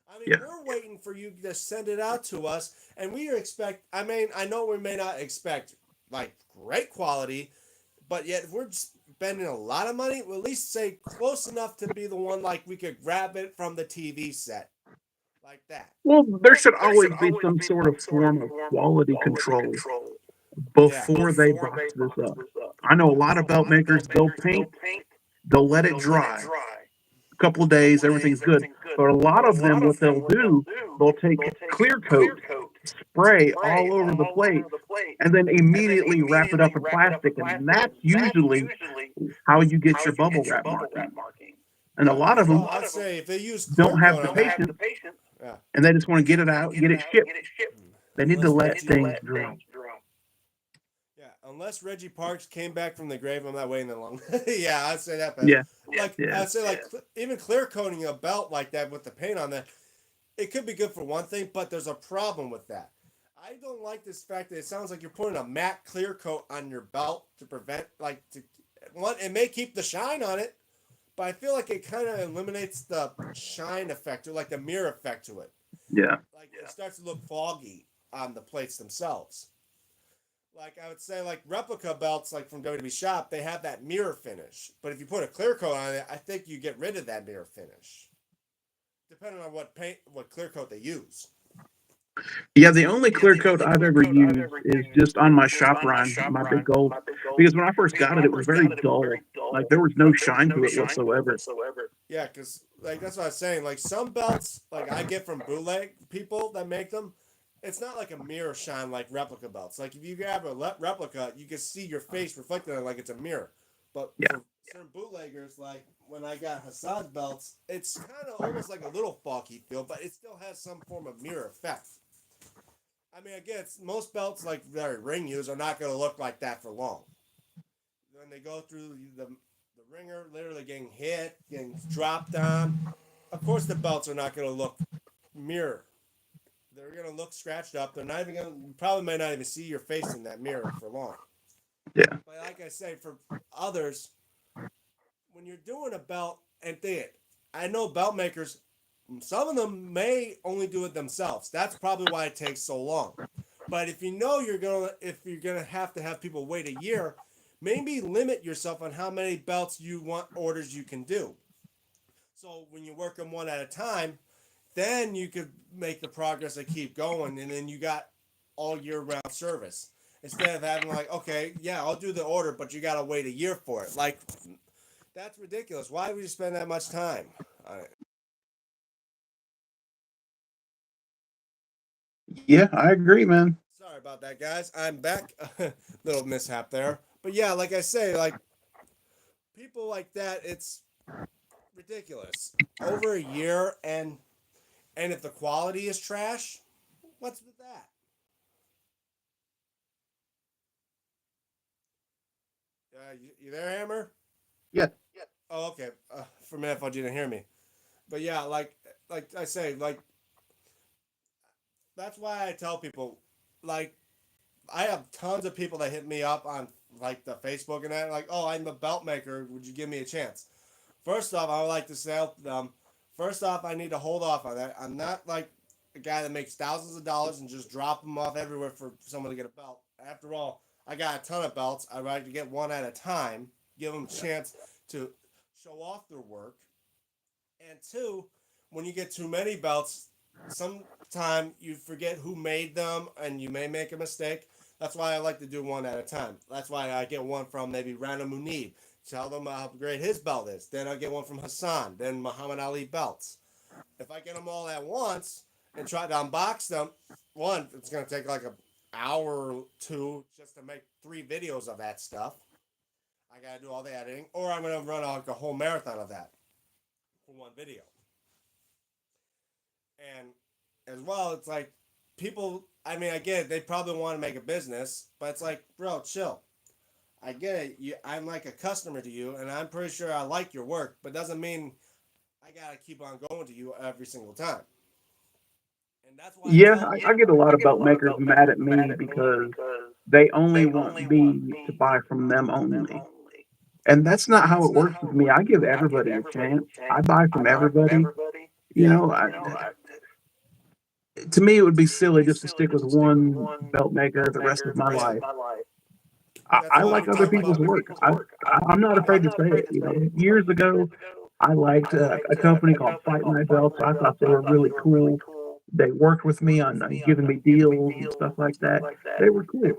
I mean, Yeah. we're waiting for you to send it out to us, and we expect. I mean, I know we may not expect like great quality, but yet if we're spending a lot of money, we'll at least say close enough to be the one like we could grab it from the TV set, like that. Well, there should always be some sort of form of quality control Yeah. before they box this up. I know a lot of belt makers, they'll paint, they'll let it dry, couple of days, everything's good. But a lot of them, what they'll do, they'll take clear coat, spray all over the plate, and then immediately wrap it up in plastic, and that's usually how you get your bubble wrap marking. And a Yeah, lot of well, them I'd say if they use clear don't have coat the on that, patience, yeah, and they just want to get it out, get it shipped. They need to unless let Reggie, things dry. yeah, unless Reggie Parks came back from the grave, I'm not waiting that long. Yeah, I'd say that, but Yeah, like yeah, I'd say like even clear coating a belt like that with the paint on that, it could be good for one thing, but there's a problem with that. I don't like this fact that it sounds like you're putting a matte clear coat on your belt to prevent like to one. It may keep the shine on it, but I feel like it kind of eliminates the shine effect or like the mirror effect to it. yeah. Like it starts to look foggy on the plates themselves. Like I would say, like replica belts, like from WWE Shop, they have that mirror finish. But if you put a clear coat on it, I think you get rid of that mirror finish, depending on what paint, what clear coat they use. Yeah, the only clear coat I've ever used is just on my shop run, my big gold. Because when I first got it, it was very dull. Like there was no shine to it whatsoever. Yeah, because like that's what I was saying. Like some belts, like I get from bootleg people that make them, it's not like a mirror shine like replica belts. Like if you grab a replica, you can see your face reflected in it like it's a mirror. But Yeah, for certain bootleggers, like when I got Hassan's belts, it's kind of almost like a little foggy feel, but it still has some form of mirror effect. I mean, again, most belts like their ring use are not going to look like that for long. When they go through the ringer, literally getting hit, getting dropped on, of course the belts are not going to look mirror. They're going to look scratched up. They're not even going to, you probably may not even see your face in that mirror for long. yeah, But like I say, for others, when you're doing a belt, and I know belt makers, some of them may only do it themselves. That's probably why it takes so long. But if you know if you're gonna have to have people wait a year, maybe limit yourself on how many belts you want orders you can do. So when you work them one at a time, then you could make the progress and keep going, and then you got all year round service instead of having like, okay, yeah, I'll do the order, but you gotta wait a year for it. Like that's ridiculous. Why would you spend that much time on it? yeah. I agree, man. Sorry about that, guys. I'm back. Little mishap there, but yeah, like I say, like people like that, it's ridiculous. Over a year, and if the quality is trash, what's with that? You there, Hammer? Yeah, Oh, okay. For a minute, I thought you didn't hear me. But yeah, like I say, like that's why I tell people, like I have tons of people that hit me up on like the Facebook and that, like, oh, I'm a belt maker. Would you give me a chance? First off, I would like to say first off, I need to hold off on that. I'm not like a guy that makes thousands of dollars and just drop them off everywhere for someone to get a belt. After all, I got a ton of belts. I'd like to get one at a time, give them a chance to show off their work. And two, when you get too many belts, sometime you forget who made them and you may make a mistake. That's why I like to do one at a time. That's why I get one from maybe Rana Munib. Tell them how great his belt is. Then I get one from Hassan. Then Muhammad Ali belts. If I get them all at once and try to unbox them, one, it's going to take like an hour or two just to make 3 videos of that stuff. I got to do all the editing. Or I'm going to run like a whole marathon of that for one video. And as well, it's like people, I mean, I get it, they probably want to make a business, but it's like, bro, chill. I get it. I'm like a customer to you, and I'm pretty sure I like your work, but doesn't mean I gotta keep on going to you every single time. And that's why I yeah. tell I get a lot of belt makers mad at me because they only want me to buy from them only. And that's not how it works with me. I give everybody a chance. I buy from everybody. You yeah, know, to me, it would be silly just to stick with one belt maker the rest of my yeah. life. That's I why like we other talk people's about. work. I'm not afraid to say it. You know, years ago, I liked a company called Fight My Belts. I thought they were really cool. They worked with me on giving me deals and stuff like that. They were cool.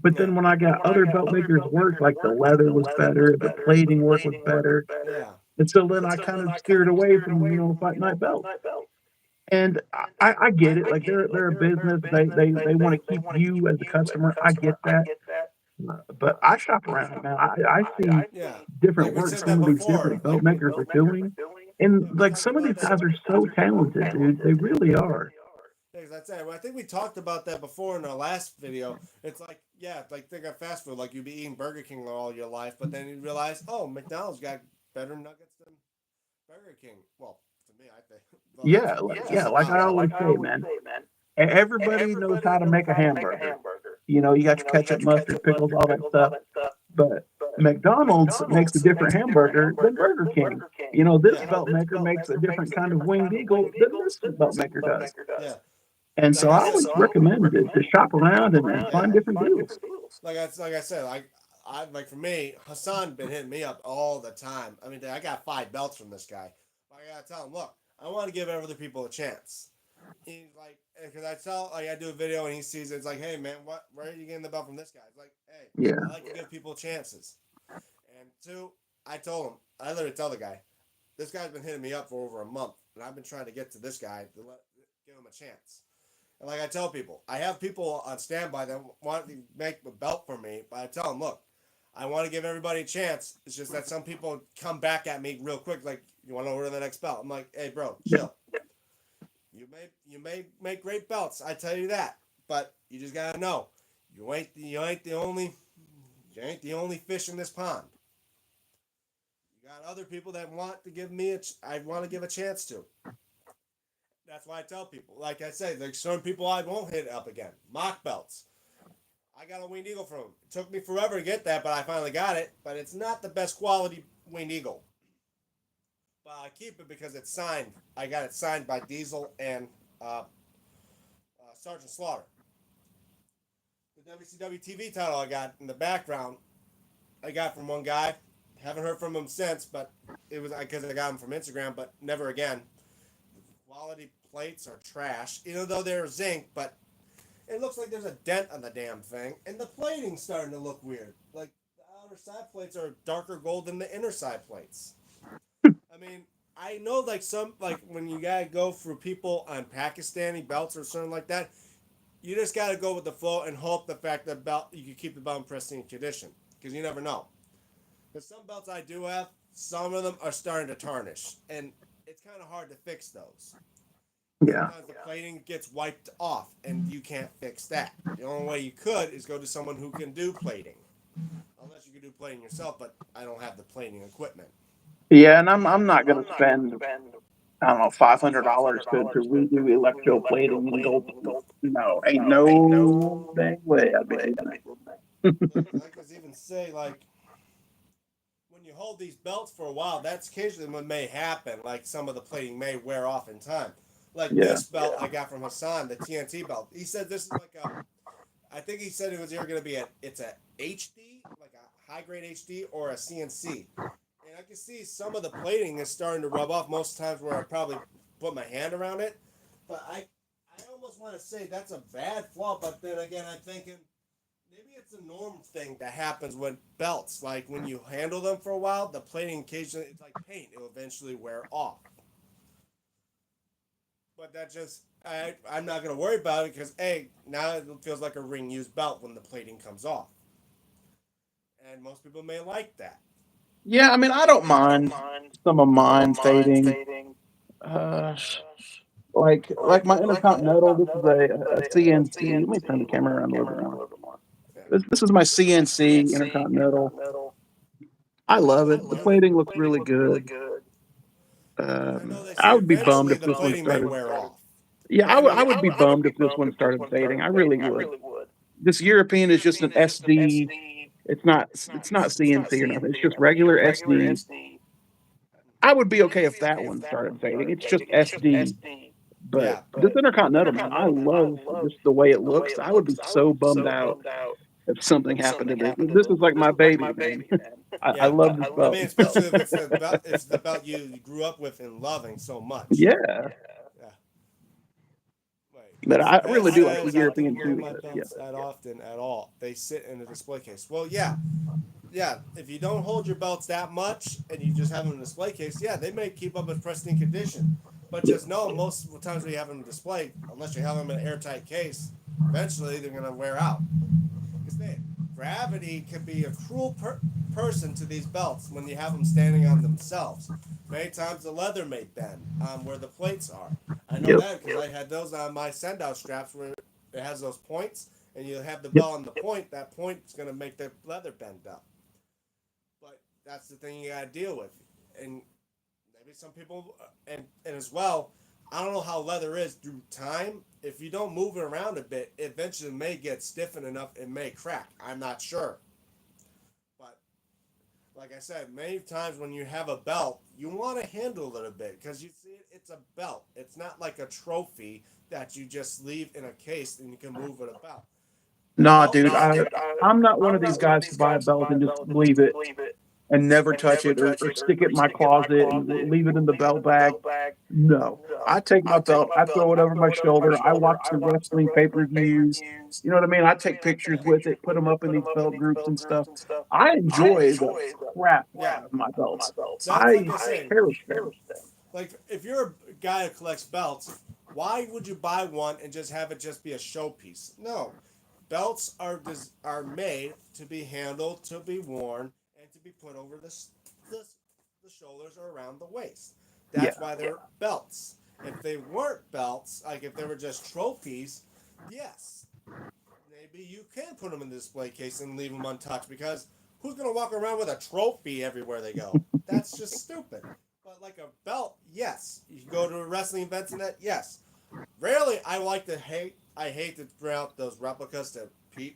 But Yeah, then when I got other belt makers' work, like the leather was better, the plating work was better, yeah. And so then I kind of steered away from, fight night belts. And I get it. Like they're a business. They want to keep you as a customer. I get that. But I shop around, man. I see Yeah, different like we work said that some of these before. different belt makers are doing. Yeah, And we like talked some of about these that. guys are so talented, dude. They really are. Yeah, that's it. Well, I think we talked about that before in our last video. It's like, yeah, like think of fast food. Like you'd be eating Burger King all your life, but then you realize, oh, McDonald's got better nuggets than Burger King. Well, to me, I think. Well, that's just Like I about it. always say, man. Everybody knows how to make a hamburger. You got your ketchup, mustard, pickles, all that stuff. But McDonald's makes a different hamburger than Burger King. This Yeah. belt maker makes a different kind of winged eagle than this belt maker does. Yeah. And so Like I I said, always recommend to shop around and yeah. find different deals. Like I said, I like for me, Hassan been hitting me up all the time. I mean, I got 5 belts from this guy. I gotta tell him, look, I want to give other people a chance. He's like, because I do a video and he sees it. It's like, hey man, where are you getting the belt from this guy? It's like, hey, Yeah. I like to give people chances. And two, I told him, I literally tell the guy, this guy's been hitting me up for over a month, and I've been trying to get to this guy to give him a chance. And like I tell people, I have people on standby that want to make a belt for me, but I tell them, look, I want to give everybody a chance. It's just that some people come back at me real quick, like, you want to order the next belt? I'm like, hey, bro, Yeah. chill. You may make great belts, I tell you that, but you just gotta know, you ain't the only fish in this pond. You got other people that want to give me I want to give a chance to. That's why I tell people, like I say, like certain people I won't hit up again. Mock belts. I got a winged eagle from him. It took me forever to get that, but I finally got it. But it's not the best quality winged eagle. But I keep it because it's signed. I got it signed by Diesel and Sergeant Slaughter. The WCW TV title I got in the background, I got from one guy. Haven't heard from him since, but it was because I got him from Instagram, but never again. Quality plates are trash, even though they're zinc, but it looks like there's a dent on the damn thing, and the plating's starting to look weird. Like the outer side plates are darker gold than the inner side plates. I mean, I know like when you gotta go for people on Pakistani belts or something like that, you just gotta go with the flow and hope the fact that belt you can keep the belt in pristine condition because you never know. Because some belts I do have, some of them are starting to tarnish, and it's kind of hard to fix those. Yeah. Sometimes the plating gets wiped off, and you can't fix that. The only way you could is go to someone who can do plating, unless you can do plating yourself. But I don't have the plating equipment. Yeah, and I'm not gonna spend, I don't know, $500 to redo electroplating and gold. No, ain't no dang way I'd be doing that. Like I even say, like when you hold these belts for a while, that's occasionally what may happen. Like some of the plating may wear off in time. Like Yeah. this belt I got from Hassan, the TNT belt. He said this is like a. I think he said it was either going to be it's a HD, like a high grade HD, or a CNC. And I can see some of the plating is starting to rub off most times where I probably put my hand around it. But I almost want to say that's a bad flaw. But then again, I'm thinking maybe it's a norm thing that happens with belts. Like when you handle them for a while, the plating occasionally, it's like paint, it'll eventually wear off. But that just, I'm not going to worry about it because, A, now it feels like a ring used belt when the plating comes off. And most people may like that. Yeah, I mean, I don't mind some of mine fading. Uh, like my Intercontinental. This is a CNC. Let me turn the camera around a little bit more. Yeah. This is my CNC Intercontinental. I love it. The plating looks really good. I know they I say would be bummed eventually if the this one plating may started. wear off. Yeah, But I I mean, would be bummed if this one started fading. I really would. This European is just an SD. It's not CNC or nothing. It's just regular SD. I would be okay if that one started fading. It's just SD. But yeah. this Intercontinental, man, I love just the way it looks. I would be so bummed out if something happened to this. This is like my baby, man. I Yeah. love this I belt. mean, especially if it's the belt you grew up with and loving so much. Yeah, Yeah. Wait. but I Pat really do like the says I European don't wear too. my But yeah, belts that often at all. They sit in a display case. Well, yeah. yeah, if you don't hold your belts that much and you just have them in a display case, yeah, they may keep up in pristine condition. But Yeah. just know most of the times we have them displayed, unless you have them in an airtight case, eventually they're going to wear out. Because gravity can be a cruel person to these belts when you have them standing on themselves. Many times the leather may bend where the plates are. I know Yep. that because I had those on my send out straps where it has those points, and you have the Yep. belt on the point. That point is going to make the leather bend up. But that's the thing you got to deal with. And maybe some people, and as well, I don't know how leather is through time. If you don't move it around a bit, it eventually may get stiffened enough, it may crack. I'm not sure. But like I said, many times when you have a belt, you want to handle it a bit because you see it's a belt. It's not like a trophy that you just leave in a case and you can move it about. A Nah, belt, dude, I'm not one of these guys to buy a belt and just leave it and never touch it or stick it in my closet and leave it in the belt bag. No. I take my belt, I throw it over my shoulder, I watch the wrestling pay-per-views. You know what I mean? I take pictures with it, put them up in these belt groups and stuff. I enjoy the crap yeah, out of my belts. that's like I I say. cherish them. Like if you're a guy who collects belts, why would you buy one and just have it just be a showpiece? No, belts are made to be handled, to be worn, and to be put over the, the shoulders or around the waist. Yeah. That's why they're belts. If they weren't belts, like if they were just trophies, yes, maybe you can put them in the display case and leave them untouched because who's going to walk around with a trophy everywhere they go? That's just stupid. But like a belt, yes. You can go to wrestling events and that, yes. Rarely I like to hate. I hate to bring out those replicas to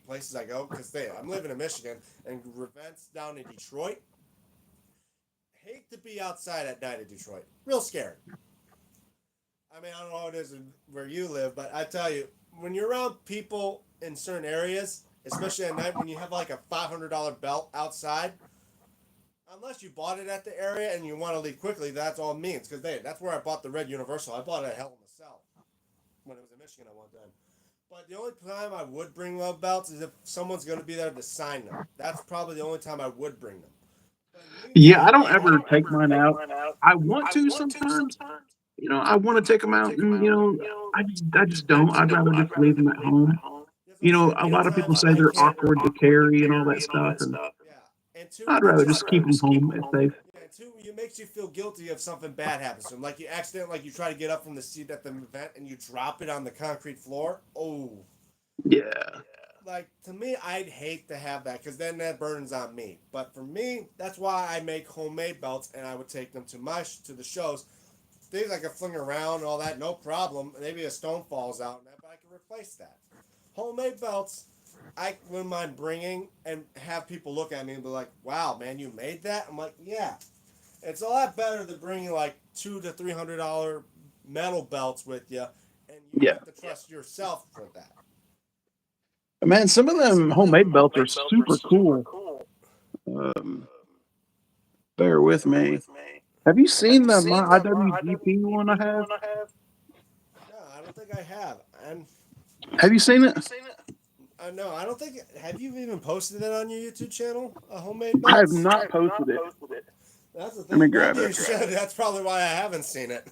places I go because I'm living in Michigan and events down in Detroit. Hate to be outside at night in Detroit. Real scary. I mean, I don't know how it is where you live, but I tell you, when you're around people in certain areas, especially at night when you have like a $500 belt outside, unless you bought it at the area and you want to leave quickly, that's all it means. Because that's where I bought the Red Universal. I bought it at Hell in a Cell when it was in Michigan at one time. But the only time I would bring love belts is if someone's going to be there to sign them. That's probably the only time I would bring them. But in the Yeah, meantime, I don't ever take mine out. I want to sometimes. I want to take them out and, I just don't. I'd rather just leave them at home. that's what I said. A Many lot of people times say I they're can't. awkward to carry and all that stuff, and Yeah, and two, I'd it rather just just keep them home if they. yeah, two, it makes you feel guilty if something bad happens to them. Like you accident, like you try to get up from the seat at the event and you drop it on the concrete floor. Oh, Yeah, like to me, I'd hate to have that because then that burdens on me. But for me, that's why I make homemade belts and I would take them to to the shows. Things I can fling around and all that, no problem. Maybe a stone falls out, but I can replace that. Homemade belts, I wouldn't mind bringing and have people look at me and be like, "Wow, man, you made that?" I'm like, "Yeah." It's a lot better than bringing like $200 to $300 metal belts with you, and you yeah. have to trust yourself for that. Man, some of them homemade belts are super cool. Um, Bear with me. Have you seen my IWGP one I have? No, I don't think I have. And Have you seen it? no, I don't think. Have you even posted it on your YouTube channel? A homemade I have belts? not posted it. That's the Let me thing. grab Maybe it. you should. That's probably why I haven't seen it.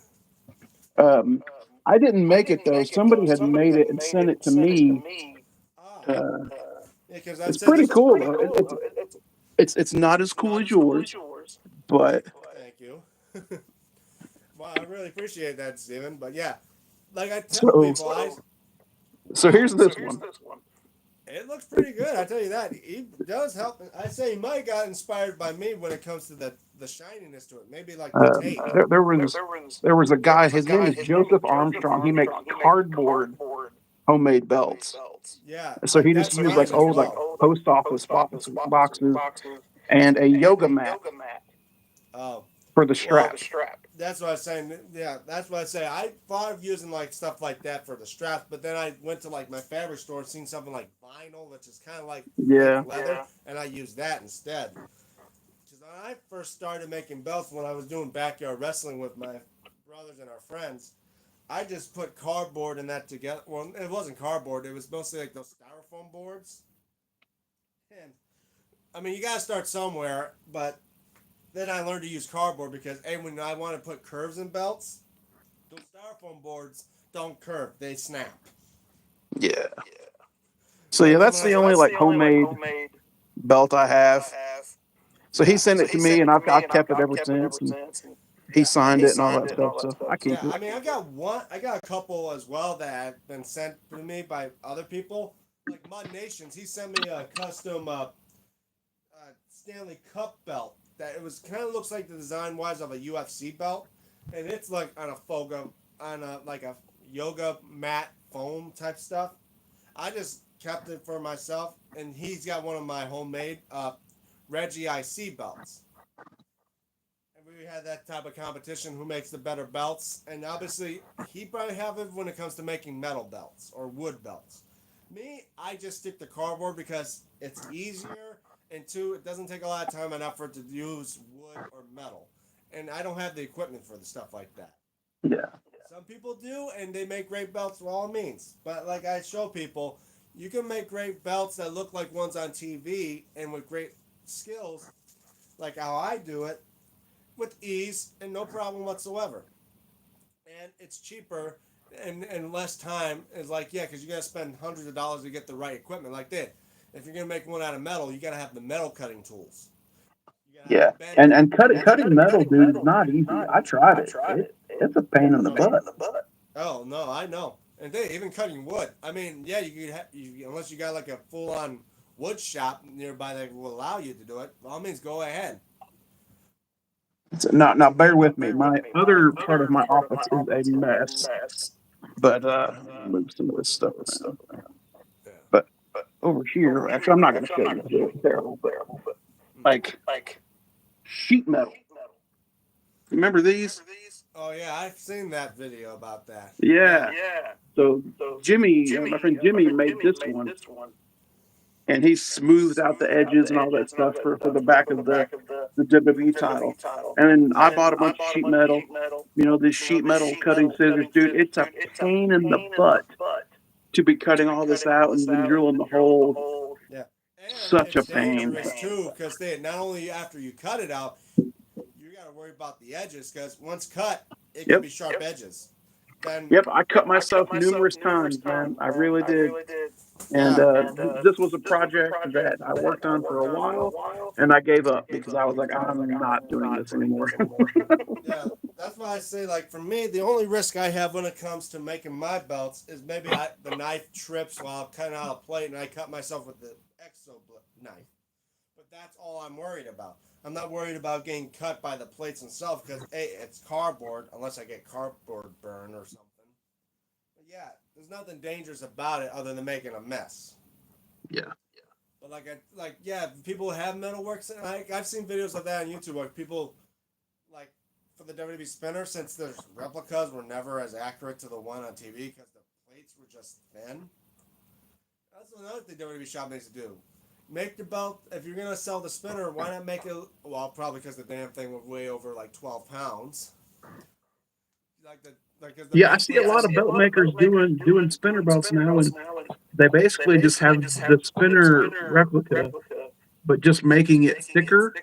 Um, I didn't make it though. Somebody had made it and sent it to me. Ah, Uh, yeah, because I it's said pretty there's. cool though. It's not as cool as yours, but Thank you. Well, I really appreciate that, Steven. But yeah, like I tell so people, so here's this one. it looks pretty good. I tell you that. He does help. I say he might got inspired by me when it comes to the shininess to it. Maybe like the tape. There was a guy. His name is Joseph Armstrong. He makes cardboard homemade belts. Yeah, So like he just that's used mine like as old like well. post office boxes and a yoga mat Oh, for the well, strap. that's what I was saying. Yeah, that's what I say. I thought of using like stuff like that for the straps, but then I went to like my fabric store and seen something like vinyl, which is kind of like fake Yeah. leather, and I used that instead. Because when I first started making belts, when I was doing backyard wrestling with my brothers and our friends, I just put cardboard and that together. Well, it wasn't cardboard; it was mostly like those styrofoam boards, and I mean, you gotta start somewhere. But then I learned to use cardboard because hey, when I want to put curves in belts, those styrofoam boards don't curve; they snap. Yeah. So yeah, Like that's even the I, only like homemade belt I have. So he yeah, sent it to me, and I've kept it ever since. And he yeah, signed it and all that stuff, so I keep yeah. it. I mean, I got a couple as well that have been sent to me by other people. Like Mud Nations, he sent me a custom Stanley Cup belt that it was kind of looks like the design wise of a UFC belt, and it's like on a foga on a like a yoga mat foam type stuff. I just kept it for myself, and he's got one of my homemade Reggie IC belts. And we had that type of competition who makes the better belts, and obviously he probably have it when it comes to making metal belts or wood belts. Me, I just stick to cardboard because it's easier, and two, it doesn't take a lot of time and effort to use wood or metal, and I don't have the equipment for the stuff like that. Yeah. Some people do, and they make great belts for all means. But like I show people, you can make great belts that look like ones on TV and with great skills, like how I do it, with ease and no problem whatsoever. And it's cheaper and less time. It's like, yeah, because you got to spend hundreds of dollars to get the right equipment like that. If you're going to make one out of metal, you got to have the metal cutting tools. You got to have the Yeah. bending. And cutting metal, dude, is not easy. I tried it. It's a pain in the butt. Oh no, I know. And they even cutting wood. I mean, yeah, unless you got like a full on wood shop nearby that will allow you to do it. By all means, go ahead. So now bear with me. My other part of my office is a mess. But move some of this stuff around. Yeah. But over here, actually, I'm not going to show you because it's terrible. But like sheet metal. Remember these? Oh yeah, I've seen that video about that. Yeah. Yeah. So Jimmy, my friend Jimmy, made this one, and he smoothed out the edges and all that stuff for the back of the WWE title. And then I bought a bunch of sheet metal. You know, this sheet metal cutting scissors, dude. It's a pain in the butt to be cutting all this out and then drilling the holes. Yeah. And Such a it's pain. dangerous too because they not only after you cut it out, you got to worry about the edges because once cut, it can Yep. be sharp edges. Then Yep. I cut myself numerous times, man. I really did. And yeah, this was a project that I worked on for a while, and I gave up because I was like, I'm not doing this anymore. yeah. That's why I say like for me, the only risk I have when it comes to making my belts is maybe the knife trips while cutting out a plate and I cut myself with the exo knife. But that's all I'm worried about. I'm not worried about getting cut by the plates themselves because hey, it's cardboard unless I get cardboard burn or something. But yeah, there's nothing dangerous about it other than making a mess. Yeah. But yeah, people have metalworks, and I've seen videos of that on YouTube where people like for the WWE spinner since the replicas were never as accurate to the one on TV because the plates were just thin. That's another thing WWE shop needs to do. Make the belt. If you're gonna sell the spinner, why not make it? Well, probably because the damn thing would weigh over like 12 pounds. Like the like because the Yeah, I main see a plates. lot of belt makers doing spinner belts now, and they basically just have the spinner replica, but just making it thicker.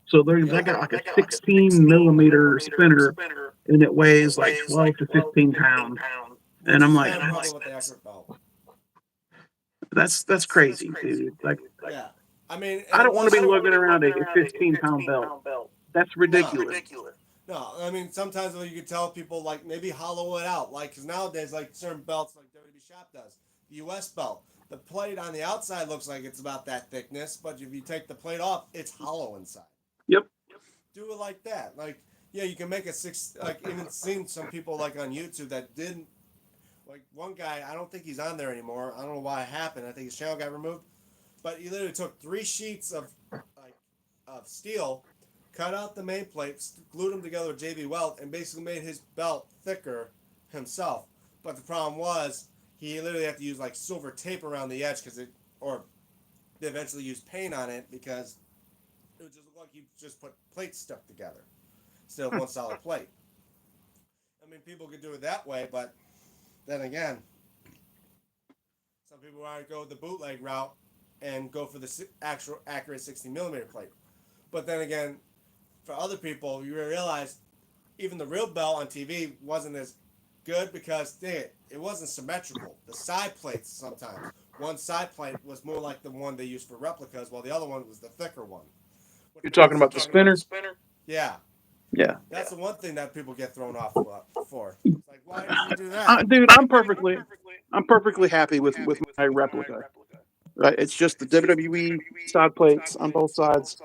So they Yeah. got like a 16 millimeter spinner, and it weighs like 12 to 15 pounds. And Which I'm is like, not a problem with the accurate belt. that's crazy, dude. Like, Yeah. I mean, I and don't want to unless be lugging around a 15-pound belt. That's no, ridiculous. no. I mean, sometimes you can tell people like maybe hollow it out, like because nowadays like certain belts like WWE Shop does, the U.S. belt, the plate on the outside looks like it's about that thickness, but if you take the plate off, it's hollow inside. Yep. Do it like that. Like yeah, you can make a six. Like even seen some people like on YouTube that didn't. Like one guy, I don't think he's on there anymore. I don't know why it happened. I think his channel got removed. But he literally took 3 sheets of like of steel, cut out the main plates, glued them together with JB Weld, and basically made his belt thicker himself. But the problem was he literally had to use like silver tape around the edge because or they eventually used paint on it because it would just look like you just put plates stuck together instead of one solid plate. I mean, people could do it that way, but then again, some people want to go the bootleg route and go for the actual accurate 60 millimeter plate. But then again, for other people, you realize even the real belt on TV wasn't as good because it wasn't symmetrical. The side plates sometimes. One side plate was more like the one they used for replicas, while the other one was the thicker one. Which You're talking makes about the spinner? yeah, Yeah. that's the one thing that people get thrown off for. It's like, why did you do that? Dude, I'm perfectly happy with my replica. Right? It's just the WWE side plates on both sides.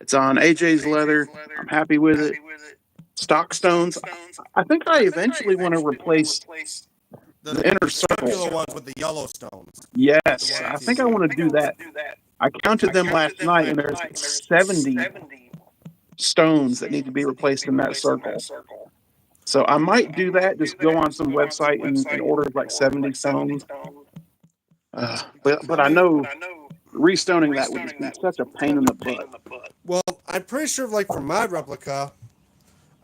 It's on AJ's leather. I'm happy with it. Stock stones. I think I eventually want to replace the inner The circle. circular ones with the yellow stones. Yes, I think I want to do that. I counted them last night, and there's 70 stones that need to be replaced in that circle. So I might do that. Just go on some website and order like 70 stones. But I I mean, know restoning that would just be such a pain in the butt. well, I'm pretty sure, like for my replica,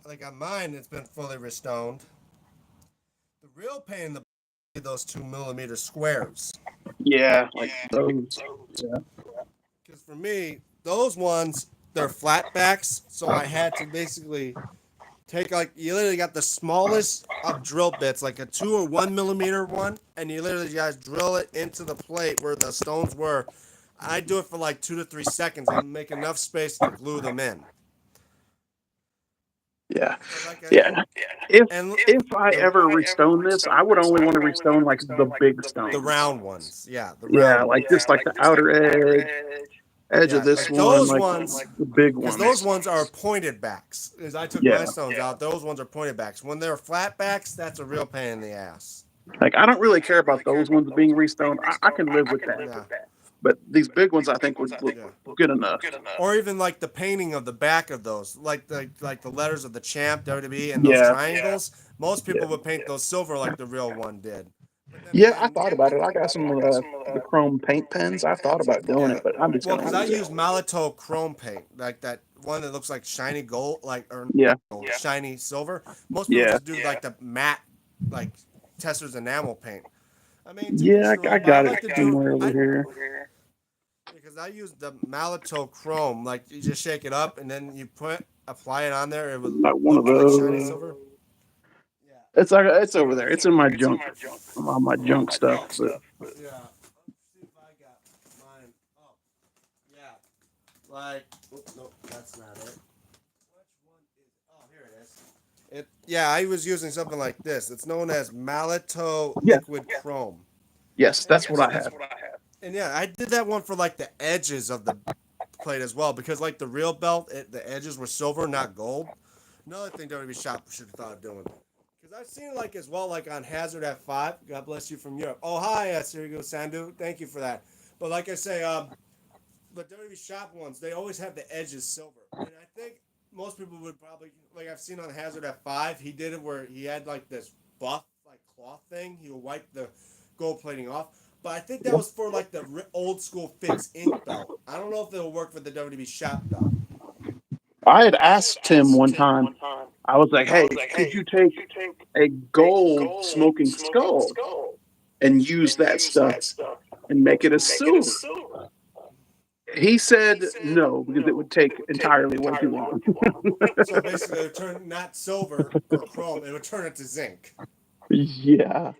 like on mine, it's been fully restoned. The real pain in the those 2 millimeter squares. Yeah, like those. Yeah. Because for me, those ones they're flat backs, so I had to basically take like you literally got the smallest of drill bits, like a 2 or 1 millimeter one, and you literally guys drill it into the plate where the stones were. I do it for like 2 to 3 seconds and make enough space to glue them in. Yeah. But like Yeah. If and if I ever restone this, I would only want to restone like the big the stones. round ones, yeah, the Yeah, round like ones. just like the outer edge of Yeah, this like one, those like ones, the big because ones. those ones are pointed backs. As I took my Yeah. stones out, those ones are pointed backs. When they're flat backs, that's a real pain in the ass. Like I don't really care about those ones being restoned. I can live with that. Yeah. But these big ones I think would look Yeah. good enough. Or even like the painting of the back of those, like the letters of the champ WWE and those Yeah. triangles. Most Yeah. people would paint those silver like the real one did. But then Yeah, I again, thought about it. I got some the chrome paint pens. I thought about doing yeah. it, but I'm just Well, gonna because I leave it. use Malito chrome paint, like that one that looks like shiny gold, like or Yeah. shiny silver. Most people Yeah. just do like the matte, like Tesser's enamel paint. I mean, to each Yeah, their I own, but I got it like to do somewhere over I here. because I use the Malito chrome. Like you just shake it up and then you apply it on there. It would Like one of look like shiny those. silver. Yeah. It's over there. It's in my junk, all my junk stuff. But Yeah. Let's see if I got mine. Oh, yeah. Like, nope, that's not it. Which one is? Oh, here it is. Yeah, I was using something like this. It's known as Malito yeah, Liquid Chrome. yes, that's what I have. And yeah, I did that one for like the edges of the plate as well because like the real belt, the edges were silver, not gold. Another thing WWE Shop should have thought of doing. Because I've seen like as well, like on Hazard F5. God bless you from Europe. Oh hi, here you go, Sandu. Thank you for that. But like I say, the WWE Shop ones, they always have the edges silver, and I think most people would probably like I've seen on Hazard F5. He did it where he had like this buff like cloth thing. He would wipe the gold plating off. But I think that was for like the old school fix ink belt. I don't know if it'll work for the WWE Shop belt. I had asked him one time. I was like, "Hey, could you take a gold smoking skull and use that stuff and make it a silver?" He said no because it would take entirely way too long. So basically, it would turn not silver or chrome. It would turn it to zinc. Yeah.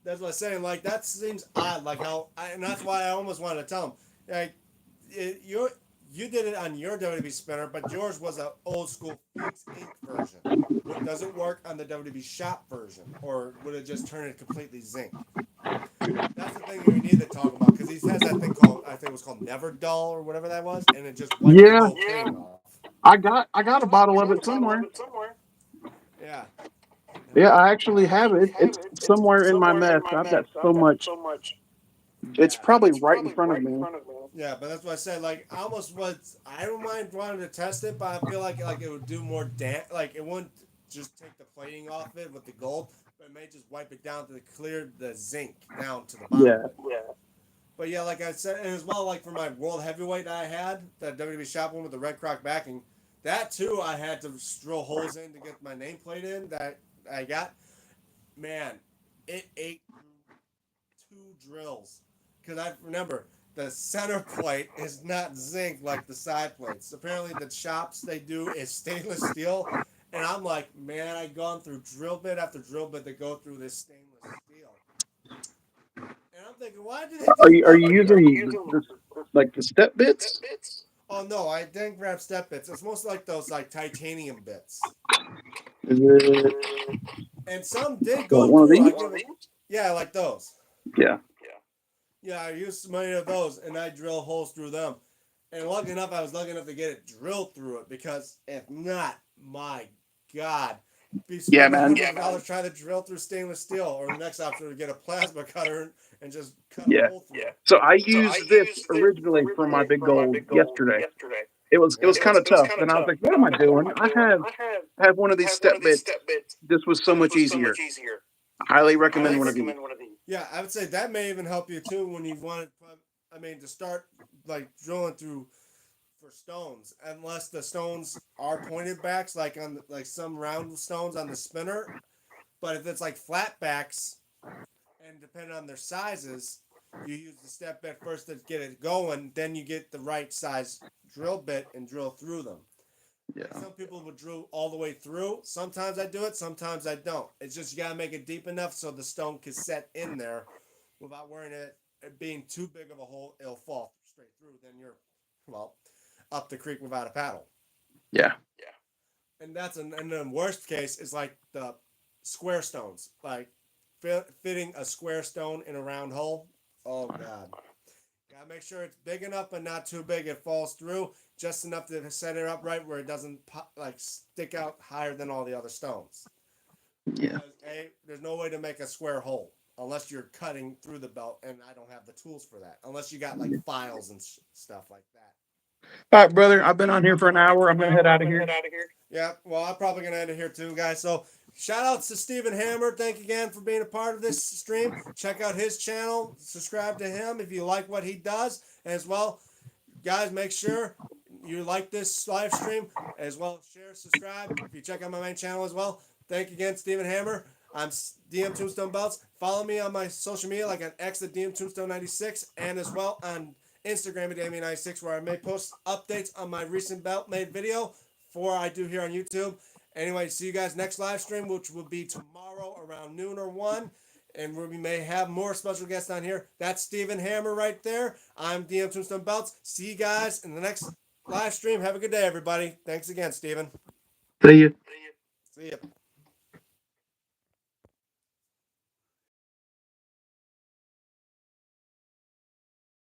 That's what I'm saying. Like that seems odd. Like how, and that's why I almost wanted to tell him, like, you did it on your WWE spinner, but yours was an old school fixed ink version. Does it work on the WWE Shop version, or would it just turn it completely zinc? That's the thing we need to talk about because he has that thing called I think it was called Never Dull or whatever that was, and it just wiped the Yeah. gold clean off. I got a bottle of it somewhere. Yeah. Yeah, I actually have it. It's somewhere in my mess. I've got so much. It's Yeah. probably right in front of me. Yeah, but that's what I said. Like, I almost was. I don't mind wanting to test it, but I feel like it would do more Like, it wouldn't just take the plating off it with the gold, but it may just wipe it down to clear the zinc down to the bottom Yeah. of it. But yeah, like I said, and as well, like for my world heavyweight I had, that WWE Shop one with the red croc backing, that too I had to drill holes in to get my nameplate in that I got. Man, it ate through 2 drills. because I remember the center plate is not zinc like the side plates. Apparently, the chops they do is stainless steel, and I'm like, man, I've gone through drill bit after drill bit to go through this stainless steel, and I'm thinking, why do they Are do you are that? you using like the step bits? Oh no, I didn't grab step bits. It's most like those like titanium bits, Is it and some did go one of through. I these? give it, yeah, like those. Yeah. Yeah, I used many of those, and I drill holes through them. And lucky enough, I was lucky enough to get it drilled through it because if not, my God, be Yeah, spending man. $100 trying to drill through stainless steel, or the next option would get a plasma cutter and just cut a Yeah. hole through it. So I used this originally for my big goal yesterday. It was Yeah. kind of tough. Then I was like, what am I doing? I have one of these step bits. This was so much easier. I highly recommend one of these. Yeah, I would say that may even help you too when you want to. I mean, to start like drilling through for stones, unless the stones are pointed backs, like on like some round stones on the spinner. But if it's like flat backs, and depending on their sizes, you use the step bit first to get it going. Then you get the right size drill bit and drill through them. Like Yeah. some people would drill all the way through. Sometimes I do it, sometimes I don't. It's just you gotta make it deep enough so the stone can set in there without worrying it being too big of a hole. It'll fall straight through. Then you're, well, up the creek without a paddle. Yeah. And that's and the worst case is like the square stones, like fitting a square stone in a round hole. Oh God. Gotta make sure it's big enough but not too big. It falls through just enough to set it up right where it doesn't pop, like stick out higher than all the other stones. Yeah. Because there's no way to make a square hole unless you're cutting through the belt, and I don't have the tools for that. Unless you got like files and stuff like that. All right, brother. I've been on here for an hour. I'm gonna head out of here. Yeah, well, I'm probably gonna end it here too, guys. So shout outs to Stephen Hammer. Thank you again for being a part of this stream. Check out his channel. Subscribe to him if you like what he does. As well, guys, make sure you like this live stream as well. Share, subscribe. If you check out my main channel as well. Thank you again, Stephen Hammer. I'm DM Tombstone Belts. Follow me on my social media, like on X at DM Tombstone 96, and as well on Instagram at DM96, where I may post updates on my recent belt made video for I do here on YouTube. Anyway, see you guys next live stream, which will be tomorrow around noon or 1. And we may have more special guests on here. That's Stephen Hammer right there. I'm DM Tombstone Belts. See you guys in the next live stream. Have a good day, everybody. Thanks again, Stephen. See you. See you.